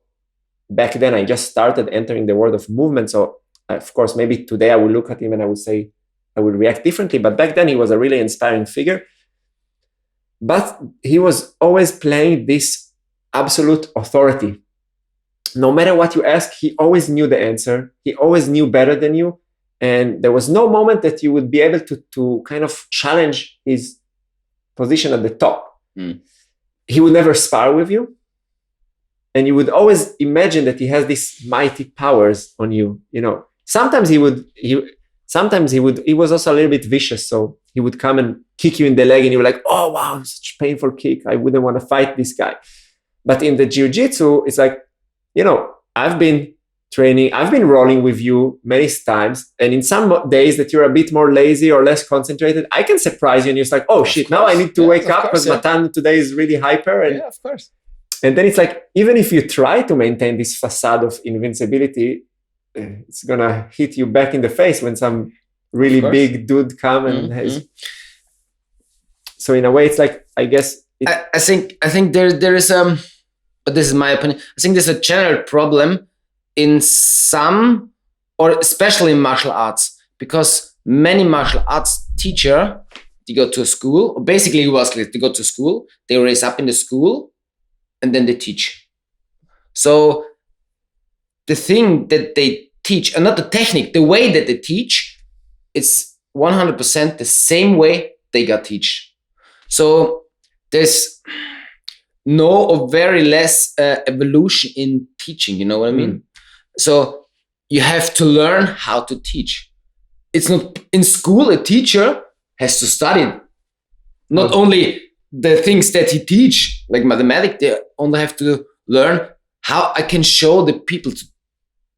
back then, I just started entering the world of movement. So of course, maybe today I would look at him and I would say I would react differently. But back then he was a really inspiring figure. But he was always playing this absolute authority. No matter what you ask, he always knew the answer. He always knew better than you. And there was no moment that you would be able to kind of challenge his position at the top. He would never spar with you. And you would always imagine that he has these mighty powers on you. Sometimes he was also a little bit vicious. So he would come and kick you in the leg and you were like, oh, wow, such a painful kick. I wouldn't want to fight this guy. But in the jiu-jitsu, it's like, I've been training, I've been rolling with you many times. And in some days that you're a bit more lazy or less concentrated, I can surprise you and you're like, oh shit, now I need to wake up because Matan today is really hyper. And, yeah, of course. And then it's like, even if you try to maintain this facade of invincibility, it's going to hit you back in the face when some really big dude come and has. So in a way, it's like, I guess. I think there is but this is my opinion. I think there's a general problem in some, or especially in martial arts, because many martial arts teacher, they go to a school, or basically it was like they go to school, they raise up in the school, and then they teach. So the thing that they teach, and not the technique, the way that they teach, it's 100% the same way they got teach. So there's no or very less evolution in teaching, you know what I mean? So you have to learn how to teach. It's not in school, a teacher has to study not only the things that he teach, like mathematics, they only have to learn how I can show the people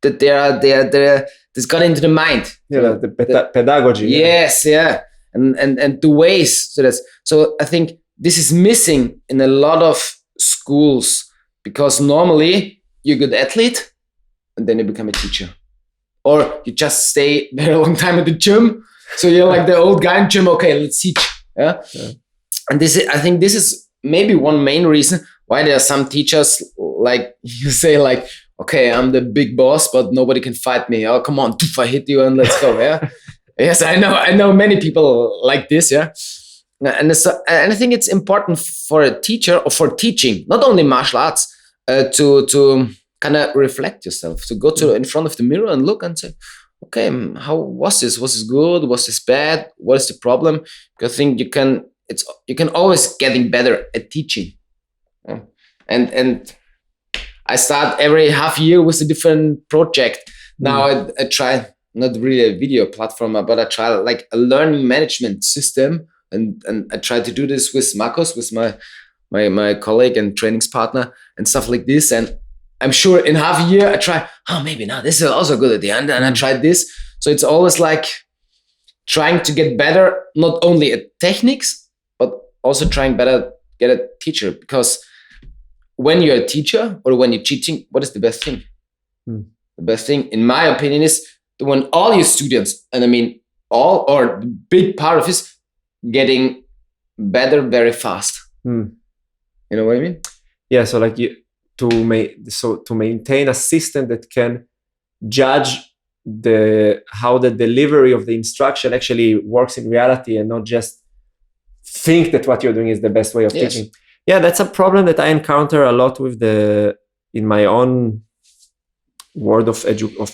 that this got into the mind. Yeah, the pedagogy. Yes, yeah. And the ways. So I think this is missing in a lot of schools, because normally you're a good athlete and then you become a teacher. Or you just stay very long time at the gym. So you're like the old guy in gym, okay, let's teach. Yeah. And I think this is maybe one main reason why there are some teachers, like you say, like, okay, I'm the big boss, but nobody can fight me. Oh, come on, I hit you and let's go. Yeah. Yes, I know many people like this. Yeah. And I think it's important for a teacher, or for teaching, not only martial arts, to kind of reflect yourself, to go to in front of the mirror and look and say, okay, how was this? Was this good? Was this bad? What is the problem? Because I think you can always getting better at teaching. Yeah. And I start every half year with a different project. Now I try, not really a video platform, but I try like a learning management system. And I try to do this with Marcos, with my colleague and trainings partner and stuff like this. And I'm sure in half a year I try, maybe now this is also good at the end. And I tried this. So it's always like trying to get better, not only at techniques, but also trying better get a teacher. Because when you're a teacher or when you're teaching, what is the best thing? The best thing, in my opinion, is when all your students, and I mean all or the big part of is getting better very fast. You know what I mean? Yeah. So like to maintain a system that can judge how the delivery of the instruction actually works in reality, and not just think that what you're doing is the best way of teaching. Yeah, that's a problem that I encounter a lot in my own world of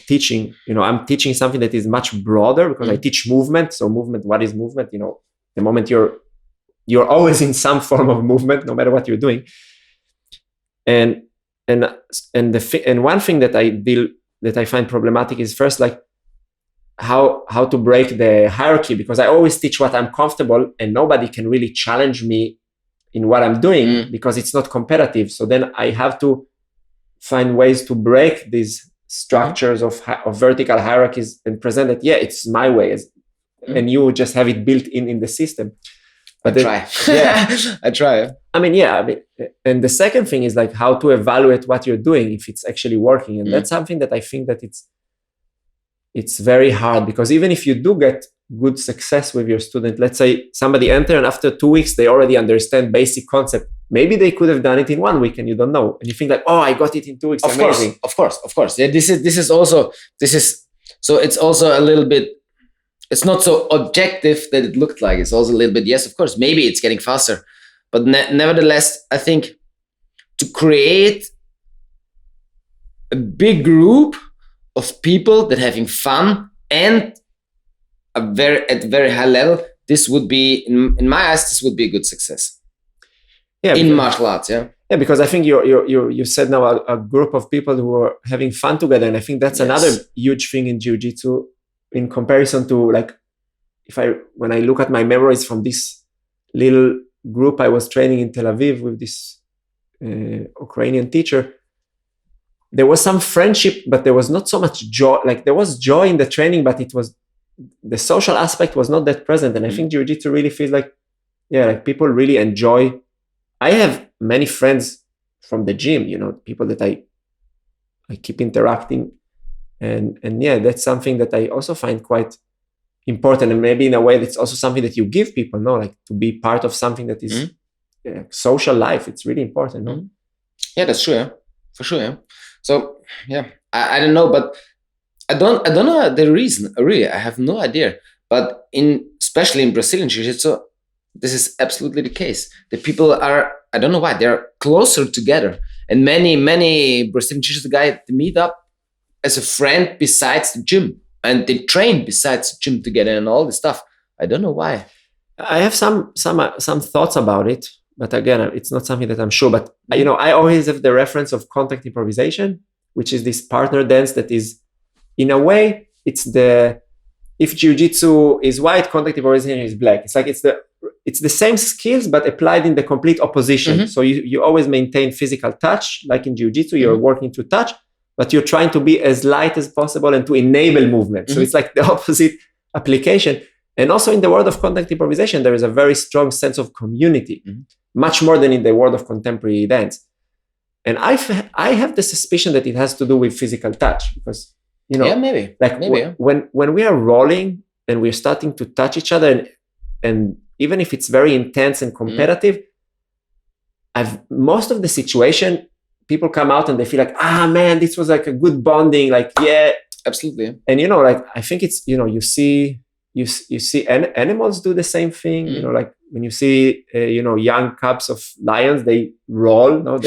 teaching. I'm teaching something that is much broader because I teach movement. So movement, what is movement? The moment you're always in some form of movement, no matter what you're doing. And one thing that I find problematic is first, like how to break the hierarchy, because I always teach what I'm comfortable, and nobody can really challenge me in what I'm doing because it's not competitive. So then I have to find ways to break these structures of vertical hierarchies and present that, it's my way, and you just have it built in the system. But I try. I try. And the second thing is like how to evaluate what you're doing, if it's actually working. And that's something that I think that it's very hard, because even if you do get good success with your student, let's say somebody enter and after 2 weeks, they already understand basic concept. Maybe they could have done it in 1 week and you don't know. And you think like, I got it in 2 weeks. Amazing. Of course. Yeah, this is so it's also a little bit, it's not so objective that it looked like. It's also a little bit, yes, of course, maybe it's getting faster. But nevertheless, I think to create a big group of people that are having fun and at very high level, this would be, in my eyes, this would be a good success. Yeah, in martial arts, yeah. Yeah, because I think you said now a group of people who are having fun together, and I think that's another huge thing in jiu-jitsu in comparison to, like, when I look at my memories from this little group I was training in Tel Aviv with this Ukrainian teacher. There was some friendship, but there was not so much joy. Like, there was joy in the training, but the social aspect was not that present. And I think jiu-jitsu really feels like, like people really enjoy. I have many friends from the gym, people that I keep interacting. And that's something that I also find quite important. And maybe in a way, that's also something that you give people, like to be part of something that is social life. It's really important, no? Yeah, that's true. Yeah. For sure. Yeah. So, I don't know, but I don't know the reason. Really, I have no idea. But especially in Brazilian Jiu-Jitsu, this is absolutely the case. The people are, I don't know why, they're closer together. And many Brazilian Jiu-Jitsu guys meet up as a friend besides the gym. And they train besides the gym together and all this stuff. I don't know why. I have some thoughts about it. But again, it's not something that I'm sure. But, I always have the reference of contact improvisation, which is this partner dance that is, in a way, if jiu-jitsu is white, contact improvisation is black. It's like it's the same skills, but applied in the complete opposition. So you always maintain physical touch. Like in jiu-jitsu, you're working to touch, but you're trying to be as light as possible and to enable movement. So it's like the opposite application. And also in the world of contact improvisation, there is a very strong sense of community, much more than in the world of contemporary dance. And I have the suspicion that it has to do with physical touch, because, maybe. When we are rolling and we're starting to touch each other, and even if it's very intense and competitive, most of the situation, people come out and they feel like, man, this was like a good bonding, like, yeah. Absolutely. And, I think it's, you see animals do the same thing, like when you see, young cubs of lions, they roll,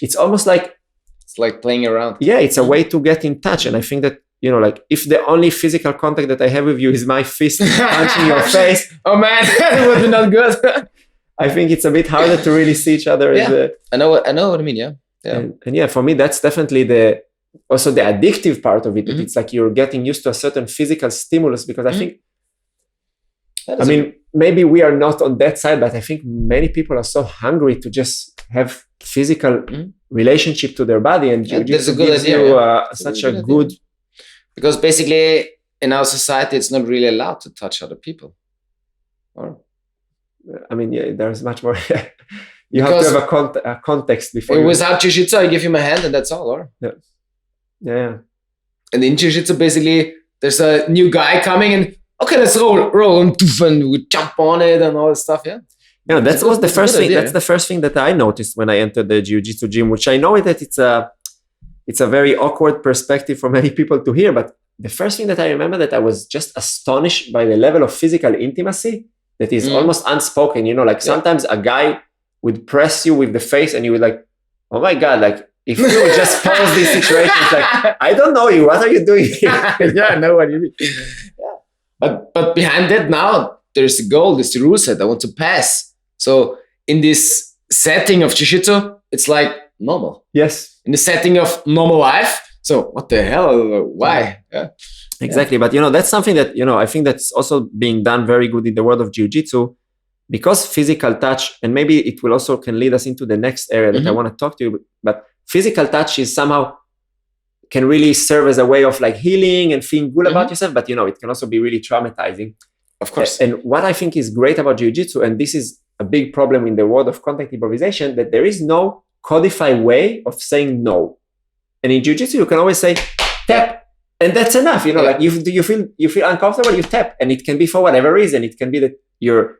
it's almost like, it's like playing around. Yeah, it's a way to get in touch. And I think that, like if the only physical contact that I have with you is my fist punching your face, oh man, it would be not good. I think it's a bit harder to really see each other. Yeah, I know what I mean. Yeah. And for me, that's definitely also the addictive part of it. It's like you're getting used to a certain physical stimulus, because I think, maybe we are not on that side, but I think many people are so hungry to just have physical relationship to their body, and jiu-jitsu gives you such a good. Because basically, in our society, it's not really allowed to touch other people. Or, there's much more. You have to have a context before. Without jiu-jitsu, I give you my hand, and that's all. Or yeah. And in jiu-jitsu, basically, there's a new guy coming, and okay, let's roll, and we jump on it and all this stuff. Yeah. That was the first thing. That's the first thing that I noticed when I entered the jiu-jitsu gym, which I know that it's a very awkward perspective for many people to hear, but the first thing that I remember that I was just astonished by the level of physical intimacy that is almost unspoken. You know, like sometimes a guy would press you with the face and you would like, oh my God, like if you would just pause these situations, like, I don't know you, what are you doing here? Yeah, I know what you mean. Yeah. But behind that now, there's a goal, there's the rule set I want to pass. So in this setting of jiu-jitsu, it's like normal. Yes. In the setting of normal life, so what the hell, why? Yeah. Exactly. But, that's something that, I think that's also being done very good in the world of jiu-jitsu, because physical touch, and maybe it will also can lead us into the next area that I want to talk to you, but physical touch is somehow can really serve as a way of like healing and feeling good about yourself, but it can also be really traumatizing. Of course. And what I think is great about jiu-jitsu, and this is a big problem in the world of contact improvisation, that there is no codified way of saying no. And in jiu-jitsu, you can always say tap, and that's enough. Like you feel uncomfortable, you tap, and it can be for whatever reason. It can be that your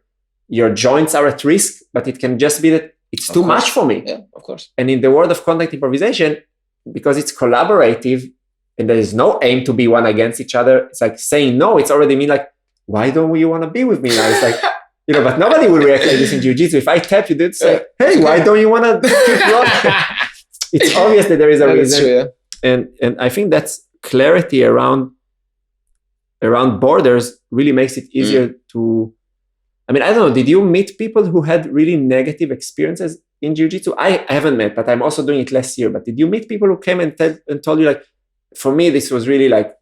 joints are at risk, but it can just be that it's too much for me. Yeah, of course. And in the world of contact improvisation, because it's collaborative and there is no aim to be one against each other, it's like saying no, it's already mean like, why don't you want to be with me now? It's like, but nobody will react like this in jiu-jitsu. If I tap, you did say, hey, why don't you want to keep rolling? It's obvious that there is a reason. True, yeah. And I think that's clarity around borders really makes it easier to, I don't know, did you meet people who had really negative experiences in jiu-jitsu? I haven't met, but I'm also doing it last year. But did you meet people who came and told you like, for me, this was really like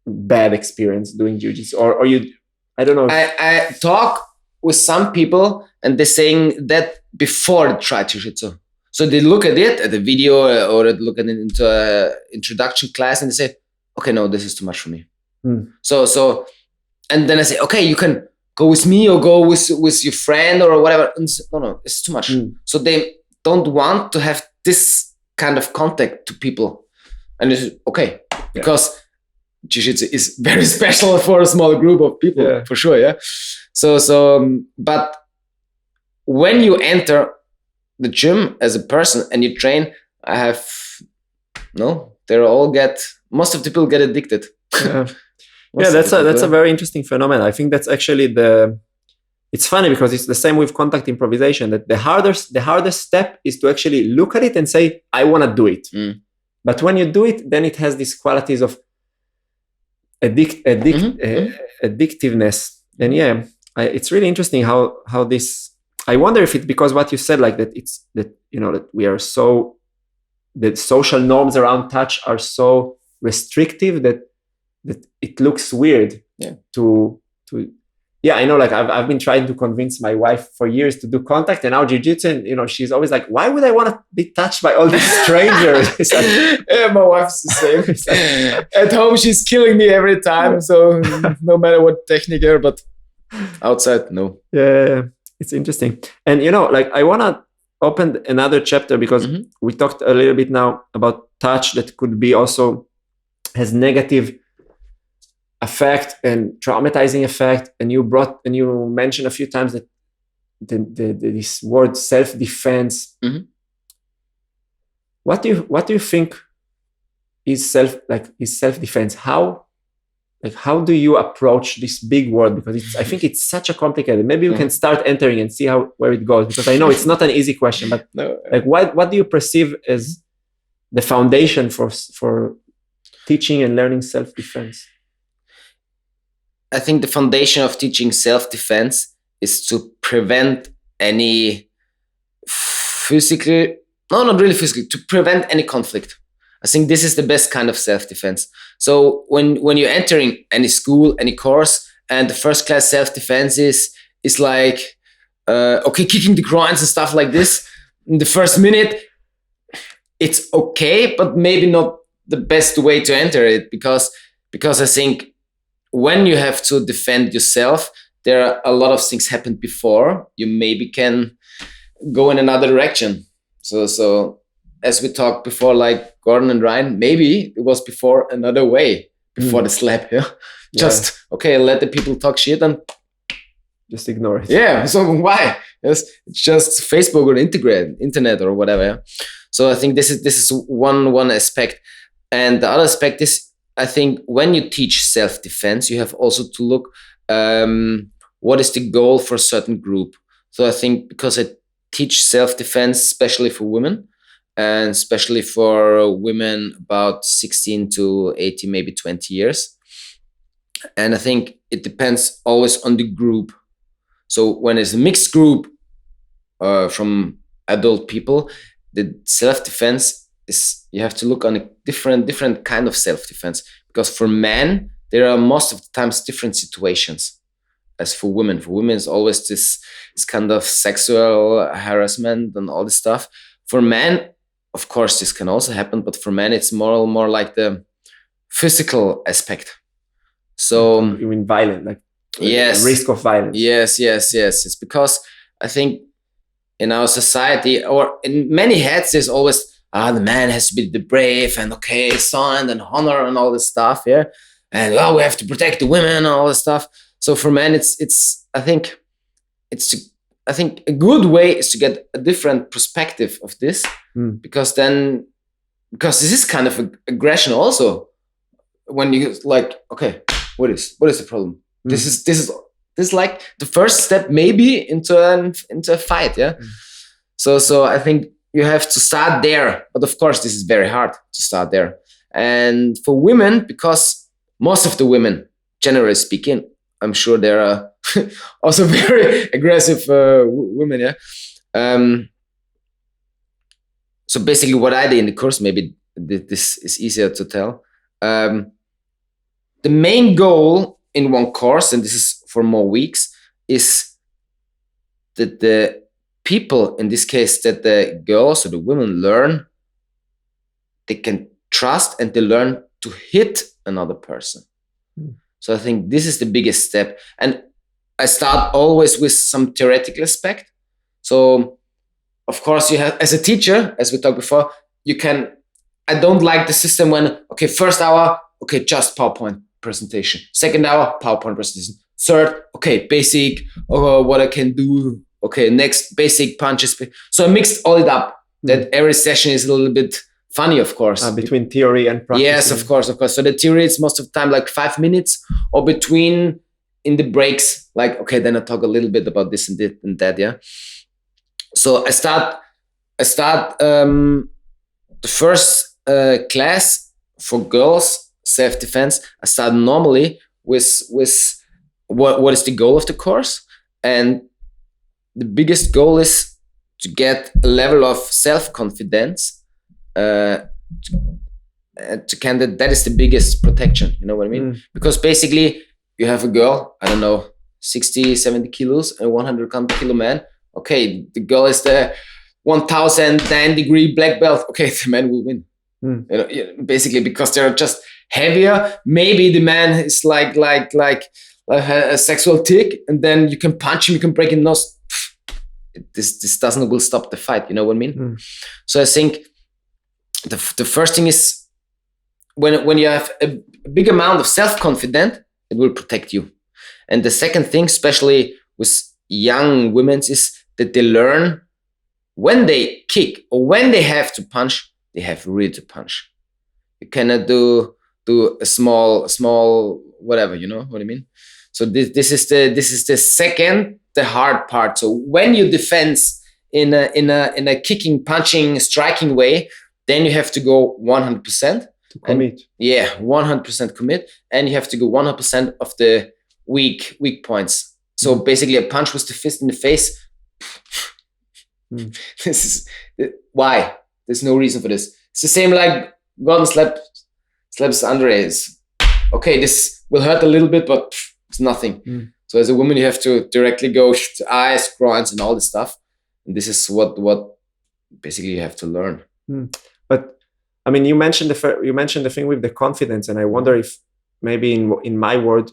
bad experience doing jiu-jitsu, or you, I don't know. I talk with some people and they're saying that before they try jiu-jitsu. So they look at it, at the video, or they look at it into an introduction class, and they say, okay, no, this is too much for me. So, and then I say, okay, you can go with me or go with your friend or whatever. And say, no, it's too much. So they don't want to have this kind of contact to people. And it's okay, because jiu-jitsu is very special for a small group of people, for sure, yeah. So, but when you enter the gym as a person and you train, most of the people get addicted. That's a very interesting phenomenon. I think that's actually it's funny because it's the same with contact improvisation, that the hardest step is to actually look at it and say, I want to do it. But when you do it, then it has these qualities of addictiveness. And it's really interesting how this, I wonder if it's because what you said, like that it's that, that we are so, the social norms around touch are so restrictive that it looks weird to I know, like I've been trying to convince my wife for years to do contact, and now jiu-jitsu, and she's always like, why would I want to be touched by all these strangers? My wife's the same. At home she's killing me every time, so no matter what technique here, but outside, no. Yeah, it's interesting. And like I want to open another chapter, because we talked a little bit now about touch that could be also has negative effect and traumatizing effect, and you mentioned a few times that this word self-defense. What do you think is self-defense? How do you approach this big word? Because I think it's such a complicated. Maybe we can start entering and see where it goes, because I know it's not an easy question, but what do you perceive as the foundation for teaching and learning self-defense? I think the foundation of teaching self-defense is to prevent any to prevent any conflict. I think this is the best kind of self-defense. So when you're entering any school, any course, and the first class self-defense is like, kicking the groins and stuff like this, in the first minute, it's okay, but maybe not the best way to enter it, because I think when you have to defend yourself, there are a lot of things happened before. You maybe can go in another direction. So as we talked before, like Gordon and Ryan, maybe it was before another way, before the slap. Just, let the people talk shit and just ignore it. Yeah, so why? It's just Facebook or internet or whatever. So I think this is one aspect. And the other aspect is I think when you teach self-defense, you have also to look what is the goal for a certain group. So I think because I teach self-defense, especially for women, and especially for women about 16 to 18, maybe 20 years. And I think it depends always on the group. So when it's a mixed group from adult people, the self-defense is, you have to look on a different kind of self-defense, because for men there are most of the times different situations as for women. For women it's always this kind of sexual harassment and all this stuff. For men, of course this can also happen, but for men it's more like the physical aspect. So you mean violent, like yes, risk of violence? Yes. It's because I think in our society, or in many heads, there's always the man has to be the brave and son and honor and all this stuff, yeah, and we have to protect the women and all this stuff. So for men, it's I think a good way is to get a different perspective of this, because this is kind of aggression also. When you like, what is the problem? This is like the first step maybe into a fight, yeah. So I think you have to start there, but of course this is very hard to start there. And for women, because most of the women, generally speaking, I'm sure there are also very aggressive women, yeah. So basically what I did in the course, maybe this is easier to tell. The main goal in one course, and this is for more weeks, is that the people, in this case, that the girls or the women learn, they can trust and they learn to hit another person. So I think this is the biggest step. And I start always with some theoretical aspect. So of course you have, as a teacher, as we talked before, I don't like the system when, first hour, just PowerPoint presentation. Second hour, PowerPoint presentation. Third, basic, what I can do. Next, basic punches. So I mixed all it up. That every session is a little bit funny, of course. Between theory and practice. Yes, of course. So the theory is most of the time like 5 minutes, or between in the breaks, like, then I talk a little bit about this and that, yeah. So I start the first class for girls, self-defense. I start normally with what is the goal of the course, and the biggest goal is to get a level of self-confidence. That is the biggest protection. You know what I mean? Because basically you have a girl, I don't know, 60, 70 kilos and 100 kilo man. The girl is the 1009-degree black belt. The man will win. Basically because they're just heavier. Maybe the man is like a sexual tick, and then you can punch him, you can break his nose. This will stop the fight. You know what I mean? So I think the first thing is when you have a big amount of self-confidence, it will protect you. And the second thing, especially with young women, is that they learn when they kick or when they have to punch, they have really to punch. You cannot do a small whatever. You know what I mean? So this is the second, the hard part. So when you defense in a kicking, punching, striking way, then you have to go 100%. To commit. 100% commit, and you have to go 100% of the weak points. So basically, a punch with the fist in the face. This is why. There's no reason for this. It's the same like Gordon slaps Andres. This will hurt a little bit, but it's nothing. So as a woman, you have to directly go to eyes, groins, and all this stuff. And this is what basically you have to learn. But I mean, you mentioned the thing with the confidence, and I wonder if maybe in my word,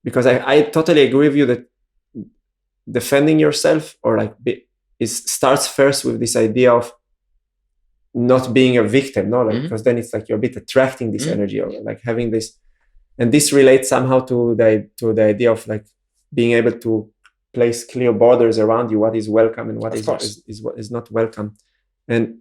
because I totally agree with you that defending yourself starts first with this idea of not being a victim, no? Because then it's like you're a bit attracting this energy, or like having this, and this relates somehow to the idea of like being able to place clear borders around you, what is welcome and what is not welcome. And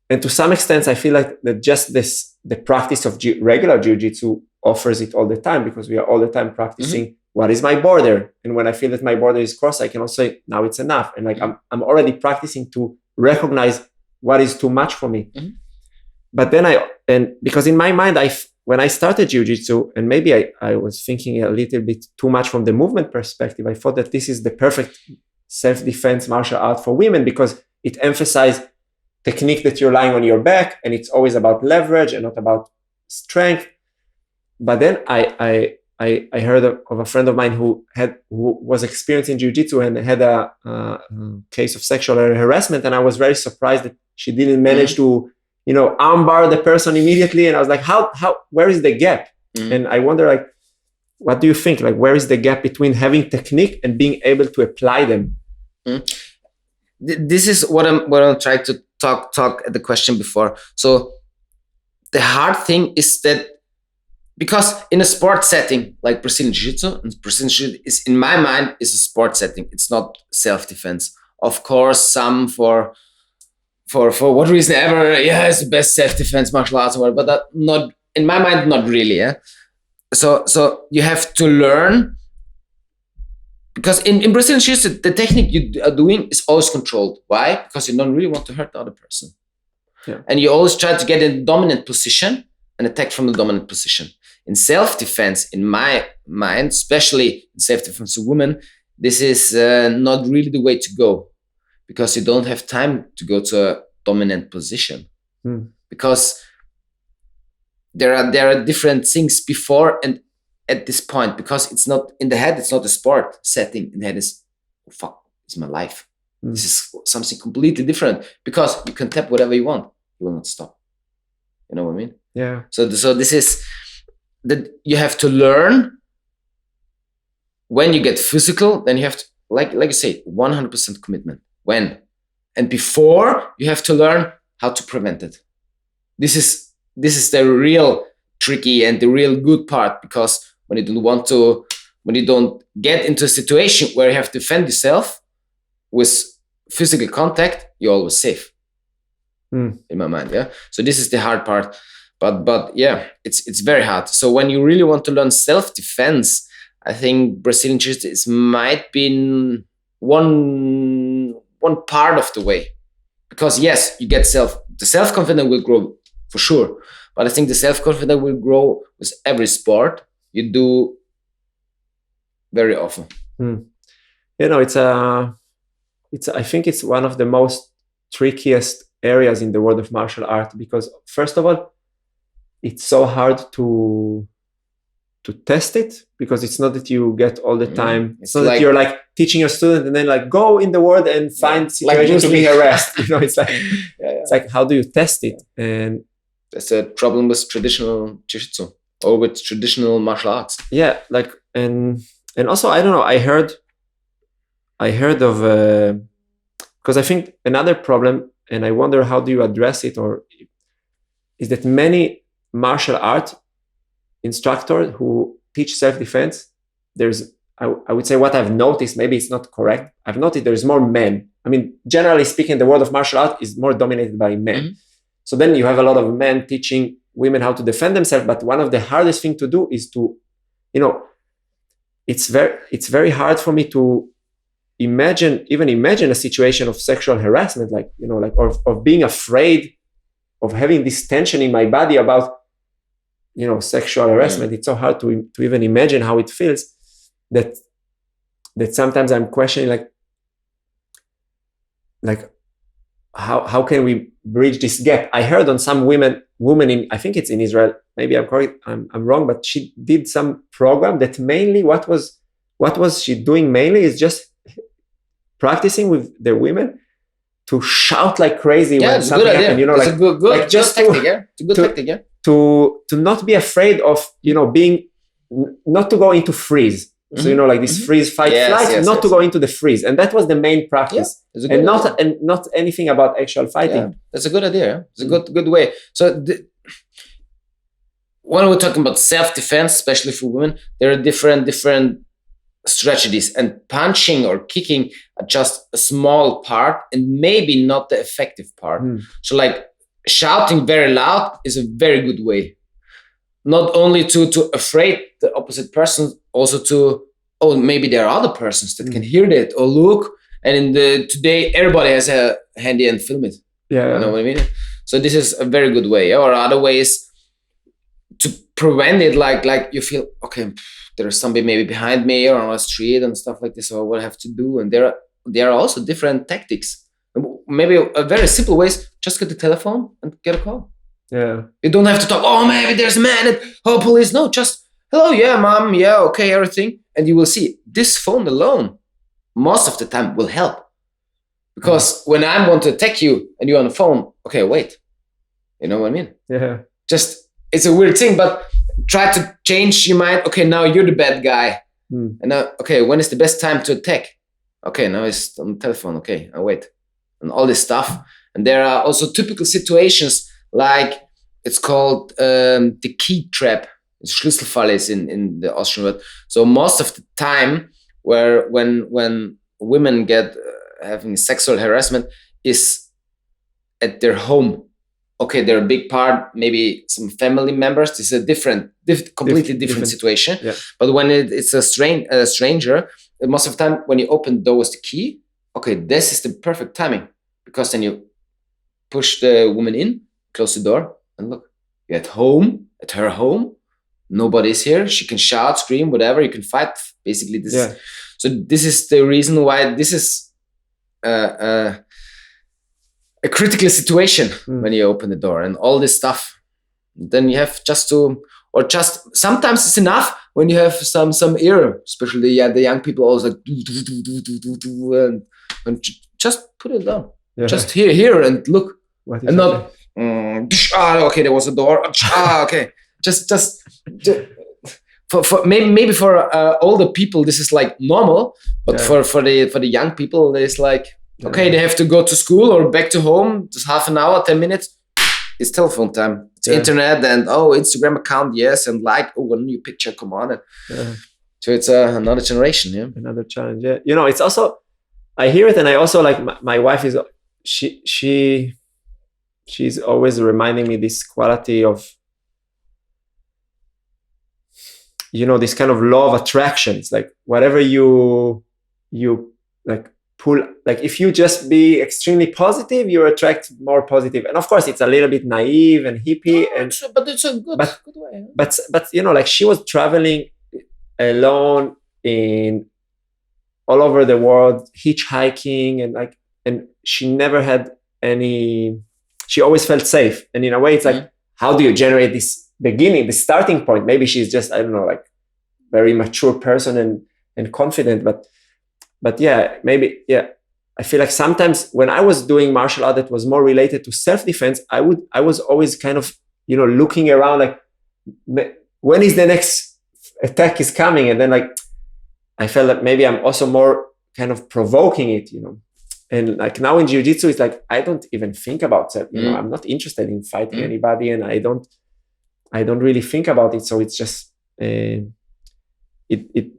to some extent, I feel like that just this the practice of regular jiu-jitsu offers it all the time, because we are all the time practicing what is my border. And when I feel that my border is crossed, I can also say, now it's enough. And like I'm already practicing to recognize what is too much for me. But then because in my mind, when I started jiu-jitsu, and maybe I was thinking a little bit too much from the movement perspective, I thought that this is the perfect self-defense martial art for women, because it emphasizes technique that you're lying on your back, and it's always about leverage and not about strength. But then I heard of a friend of mine who was experiencing jiu-jitsu and had a case of sexual harassment, and I was very surprised that she didn't manage to, armbar the person immediately. And I was like, where is the gap? And I wonder, like, what do you think? Like, where is the gap between having technique and being able to apply them? This is what I'm trying to talk at the question before. So the hard thing is that, because in a sport setting like Brazilian Jiu-Jitsu, and Brazilian Jiu-Jitsu is, in my mind, is a sport setting. It's not self-defense. Of course, some for what reason ever, it's the best self-defense martial arts or whatever, but that not, in my mind, not really. Yeah. So you have to learn, because in Brazilian Jiu-Jitsu, the technique you are doing is always controlled. Why? Because you don't really want to hurt the other person. Yeah. And you always try to get in dominant position and attack from the dominant position. In self-defense, in my mind, especially in self-defense of women, this is not really the way to go, because you don't have time to go to a dominant position. Because there are different things before and at this point, because it's not in the head, it's not a sport setting. In the head is, oh, fuck, it's my life. This is something completely different, because you can tap whatever you want. You will not stop. You know what I mean? Yeah. So this is that you have to learn. When you get physical, then you have to, like you say, 100% commitment. When? And before, you have to learn how to prevent it. This is the real tricky and the real good part, because when you don't get into a situation where you have to defend yourself with physical contact, you're always safe. In my mind, yeah. So this is the hard part, but yeah, it's very hard. So when you really want to learn self-defense, I think Brazilian Jiu-Jitsu might be one part of the way, because yes, you get the self-confidence will grow for sure, but I think the self-confidence will grow with every sport you do very often. I think it's one of the most trickiest areas in the world of martial art, because first of all, it's so hard to test it, because it's not that you get all the time. It's not that you're like teaching your student and then like go in the world and find situations to be harassed. It's like it's like, how do you test it? And that's a problem with traditional jiu-jitsu or with traditional martial arts. Yeah, like and also, I don't know, I heard of because I think another problem, and I wonder how do you address it, or is that many martial art instructors who teach self-defense, there's I would say what I've noticed, maybe it's not correct, I've noticed there's more men. I mean, generally speaking, the world of martial art is more dominated by men. So then you have a lot of men teaching women how to defend themselves, but one of the hardest thing to do is to, it's very hard for me to imagine a situation of sexual harassment, of being afraid of having this tension in my body about, sexual harassment. It's so hard to even imagine how it feels, that sometimes I'm questioning, like how can we bridge this gap? I heard on some woman in, I think it's in Israel, maybe I'm correct, I'm wrong, but she did some program that mainly what was she doing mainly is just practicing with the women to shout like crazy when something happens. It's a good technique. Yeah, it's a good technique. Yeah, to not be afraid of not to go into freeze. So this freeze, fight, flight, not to go into the freeze, and that was the main practice, and not anything about actual fighting. Yeah, that's a good idea. Yeah? It's a good way. So when we're talking about self-defense, especially for women, there are different strategies, and punching or kicking are just a small part, and maybe not the effective part. So shouting very loud is a very good way. Not only to afraid the opposite person, also to, oh, maybe there are other persons that can hear that or look. And in the today, everybody has a handy and film it. Yeah. You know what I mean? So this is a very good way. Or other ways to prevent it, like you feel, okay, there's somebody maybe behind me or on the street and stuff like this, so what I have to do. And there are also different tactics. Maybe a very simple ways, just get the telephone and get a call. Yeah. You don't have to talk, oh, maybe there's a man, oh, police. No, just, hello, yeah, mom, yeah, okay, everything. And you will see this phone alone, most of the time, will help. Because when I want to attack you and you're on the phone, okay, wait. You know what I mean? Yeah. Just, it's a weird thing, but try to change your mind. Okay, now you're the bad guy. And now, okay, when is the best time to attack? Okay, now it's on the telephone. Okay, I'll wait. And all this stuff. And there are also typical situations, like it's called the key trap. Schlüsselfalle is in the Austrian word. So most of the time, when women get having sexual harassment, is at their home. Okay, they're a big part, maybe some family members. This is a completely different situation. Yeah. But when it's a stranger, most of the time when you open the door with the key, okay, this is the perfect timing, because then you push the woman in, close the door, and look, you're at home, at her home. Nobody's here. She can shout, scream, whatever. You can fight. Basically, this. Yeah. So this is the reason why this is a critical situation when you open the door and all this stuff. Then you have sometimes it's enough when you have some ear, especially the young people always like and just put it down. Yeah. Just hear and look, and not okay, there was a door. Okay, just for maybe for older people this is like normal, but for the young people it's like, okay, they have to go to school or back to home, just half an hour, 10 minutes. It's telephone time. It's internet and Instagram account, yes, and a new picture, come on. So it's another generation, yeah. Another challenge, yeah. You know, it's also, I hear it, and I also like my wife is she's always reminding me this quality of, you know, this kind of law of attraction. It's like whatever you like pull, like if you just be extremely positive, you attract more positive. And of course it's a little bit naive and hippie, but it's a good way. But you know, like she was traveling alone all over the world, hitchhiking, and she never had she always felt safe. And in a way it's like, how do you generate this the starting point? Maybe she's just, I don't know, like very mature person and confident, but yeah, maybe, yeah. I feel like sometimes when I was doing martial art that was more related to self-defense, I was always kind of, you know, looking around like, when is the next attack is coming? And then like, I felt that maybe I'm also more kind of provoking it, you know. And like now in jiu-jitsu, it's like, I don't even think about it. You know, I'm not interested in fighting anybody, and I don't really think about it. So it's just, it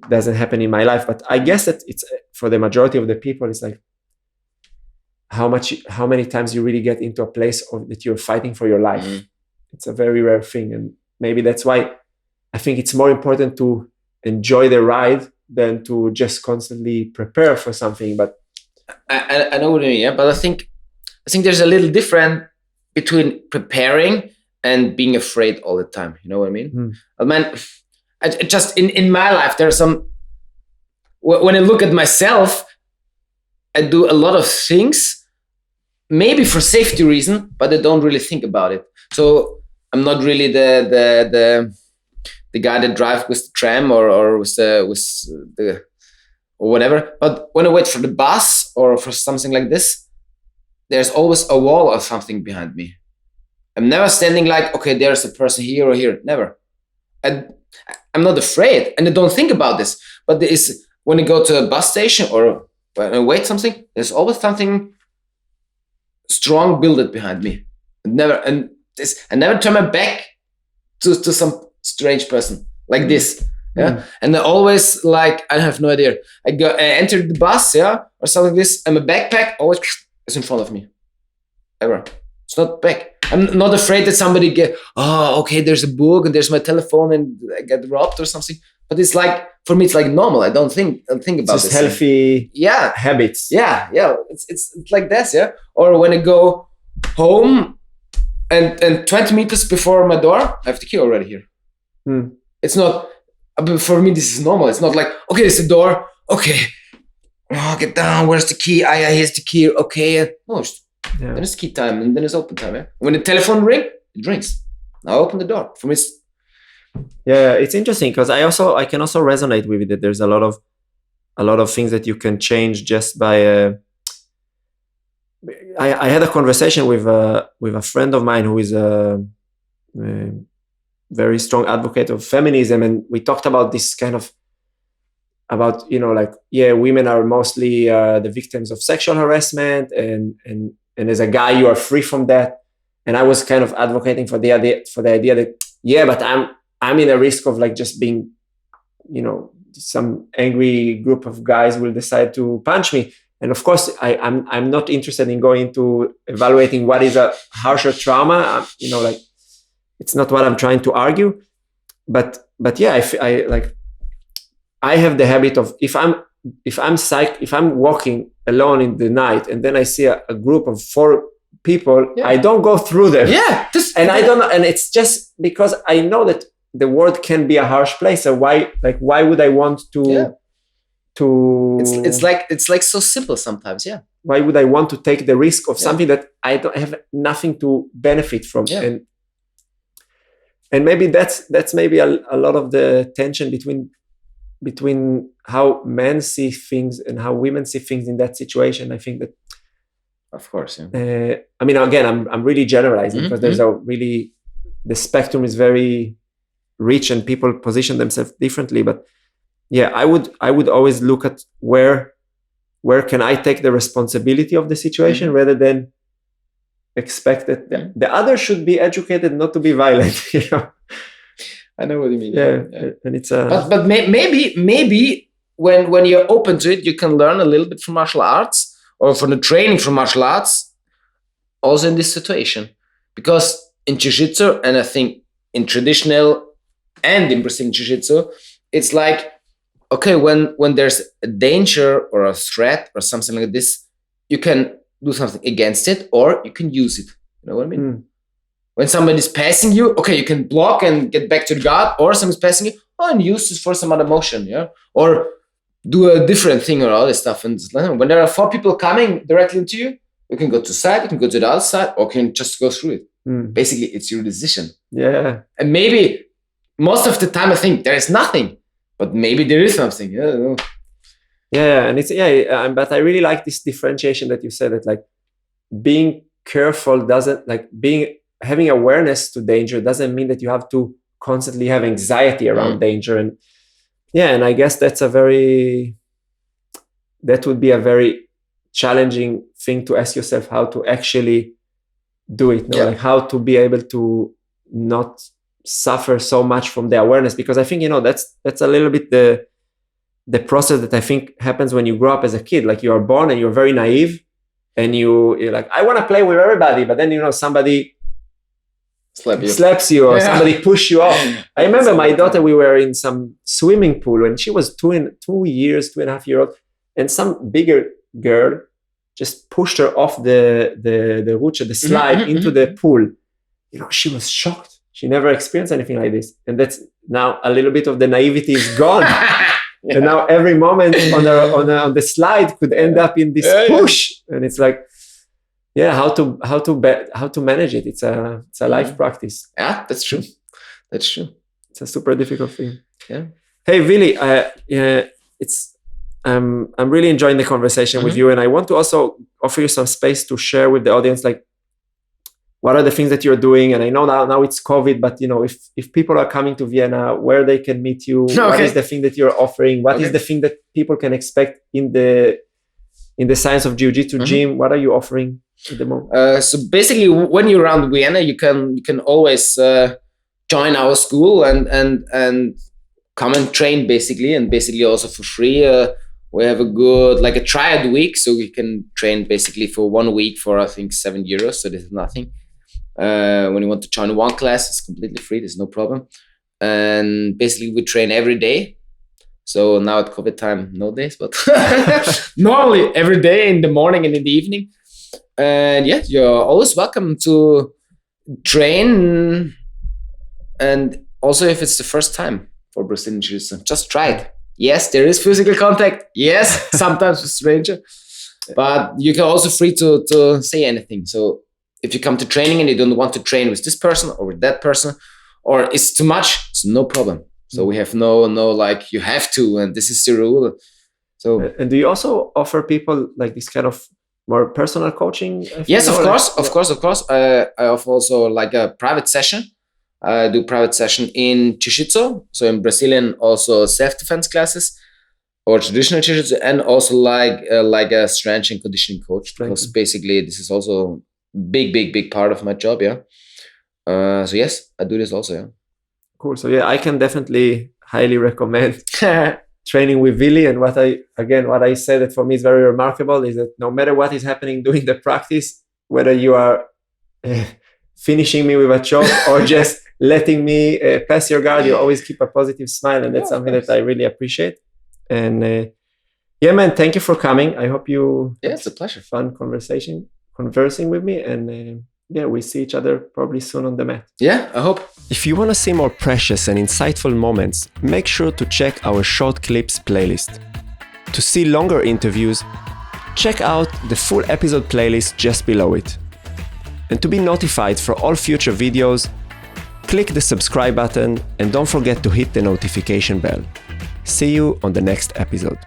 doesn't happen in my life. But I guess that it's, for the majority of the people, it's like how many times you really get into a place that you're fighting for your life. It's a very rare thing. And maybe that's why I think it's more important to enjoy the ride than to just constantly prepare for something. But I know what you mean, yeah. But I think there's a little difference between preparing and being afraid all the time. You know what I mean? I mean, I just in my life, there are some, when I look at myself, I do a lot of things, maybe for safety reason, but I don't really think about it. So I'm not really the guy that drives with the tram or with the or whatever. But when I wait for the bus or for something like this, there's always a wall or something behind me. I'm never standing like, okay, there's a person here or here. Never. I'm not afraid, and I don't think about this. But there is, when you go to a bus station or when I wait something, there's always something strong built behind me. I never turn my back to some strange person like this. Yeah. And I always like, I have no idea. I enter the bus, yeah, or something like this, and my backpack always is in front of me. Ever. It's not back. I'm not afraid that somebody there's a book and there's my telephone and I get robbed or something. But it's like, for me, it's like normal. I don't think about it's this. Healthy habits. Yeah. It's like this, yeah. Or when I go home and 20 meters before my door, I have the key already here. It's not, for me, this is normal. It's not like, okay, it's the door. Okay. Oh, get down. Where's the key? Here's the key. Okay. Then it's key time and then it's open time. Yeah? When the telephone rings, it rings. I open the door. For me, it's interesting because I can also resonate with it that there's a lot of things that you can change just by. I had a conversation with a friend of mine who is a very strong advocate of feminism, and we talked about this kind of about women are mostly the victims of sexual harassment, and as a guy you are free from that. And I was kind of advocating for the idea that but I'm in a risk of like just being, some angry group of guys will decide to punch me. And of course, I'm not interested in going into evaluating what is a harsher trauma. It's not what I'm trying to argue. But yeah, I have the habit of if I'm walking alone in the night and then I see a group of 4 people, I don't go through them. Yeah, I don't know, and it's just because I know that the world can be a harsh place. So why would I want to? Yeah. It's like so simple sometimes. Yeah. Why would I want to take the risk of something that I don't have nothing to benefit from? Yeah. And maybe that's maybe a lot of the tension between how men see things and how women see things in that situation. I think that, of course, yeah. Again, I'm really generalizing because there's the spectrum is very rich and people position themselves differently. But yeah, I would always look at where can I take the responsibility of the situation rather than expect that the other should be educated not to be violent. I know what you mean. Yeah. And it's but maybe when you're open to it, you can learn a little bit from martial arts or from the training from martial arts, also in this situation. Because in jiu-jitsu, and I think in traditional and in Brazilian jiu-jitsu, it's like, okay, when there's a danger or a threat or something like this, you can do something against it or you can use it. You know what I mean? When somebody's passing you, okay, you can block and get back to the guard, or somebody's passing you, and use this for some other motion, yeah? Or do a different thing or all this stuff. And when there are 4 people coming directly into you, you can go to the side, you can go to the other side, or you can just go through it. Basically, it's your decision. Yeah. And maybe most of the time I think there is nothing, but maybe there is something. I don't know. Yeah, and it's but I really like this differentiation that you said, that like being careful doesn't having awareness to danger doesn't mean that you have to constantly have anxiety around danger. And and I guess that would be a very challenging thing to ask yourself, how to actually do it, like how to be able to not suffer so much from the awareness, because I think that's a little bit the process that I think happens when you grow up as a kid. Like you are born and you're very naive and you're like, I want to play with everybody, but then slaps you or somebody push you off. I remember my daughter, we were in some swimming pool when she was 2.5 years old, and some bigger girl just pushed her off the rutsche, the slide into the pool. She was shocked. She never experienced anything like this. And that's now a little bit of the naivety is gone. And now every moment on the slide could end up in this push. And it's like, how to manage it. It's a life practice. Yeah, that's true. That's true. It's a super difficult thing. Yeah. Hey, Wili, I'm really enjoying the conversation with you, and I want to also offer you some space to share with the audience, like, what are the things that you're doing? And I know now it's COVID, but if people are coming to Vienna, where they can meet you, what is the thing that you're offering? What is the thing that people can expect in the Science of Jiu-Jitsu gym? What are you offering at the moment? So basically, when you're around Vienna, you can always join our school and come and train basically also for free. We have a good a triad week, so we can train basically for 1 week for I think €7. So this is nothing. When you want to join one class, it's completely free. There's no problem. And basically, we train every day. So now at COVID time, no days, but normally every day in the morning and in the evening. And yeah, you're always welcome to train. And also, if it's the first time for Brazilian Jiu-Jitsu, just try it. Yes, there is physical contact. Yes, sometimes with stranger, but you can also free to say anything. So if you come to training and you don't want to train with this person or with that person, or it's too much, it's no problem. So we have no like you have to, and this is the rule. So and do you also offer people like this kind of more personal coaching? Yes, of course. I offer also like a private session. I do private session in Jiu-Jitsu, so in Brazilian also self-defense classes or traditional Jiu-Jitsu, and also like a strength and conditioning coach, because basically this is also big part of my job. Yeah. So yes, I do this also. Yeah. Cool. So yeah, I can definitely highly recommend training with Wili. And what I said that for me is very remarkable is that no matter what is happening during the practice, whether you are finishing me with a choke or just letting me pass your guard, you always keep a positive smile, and that's something that I really appreciate. And yeah, man, thank you for coming. I hope you it's a pleasure. Fun conversing with me, and yeah, we see each other probably soon on the mat. Yeah, I hope. If you want to see more precious and insightful moments, make sure to check our short clips playlist. To see longer interviews, check out the full episode playlist just below it. And to be notified for all future videos, click the subscribe button and don't forget to hit the notification bell. See you on the next episode.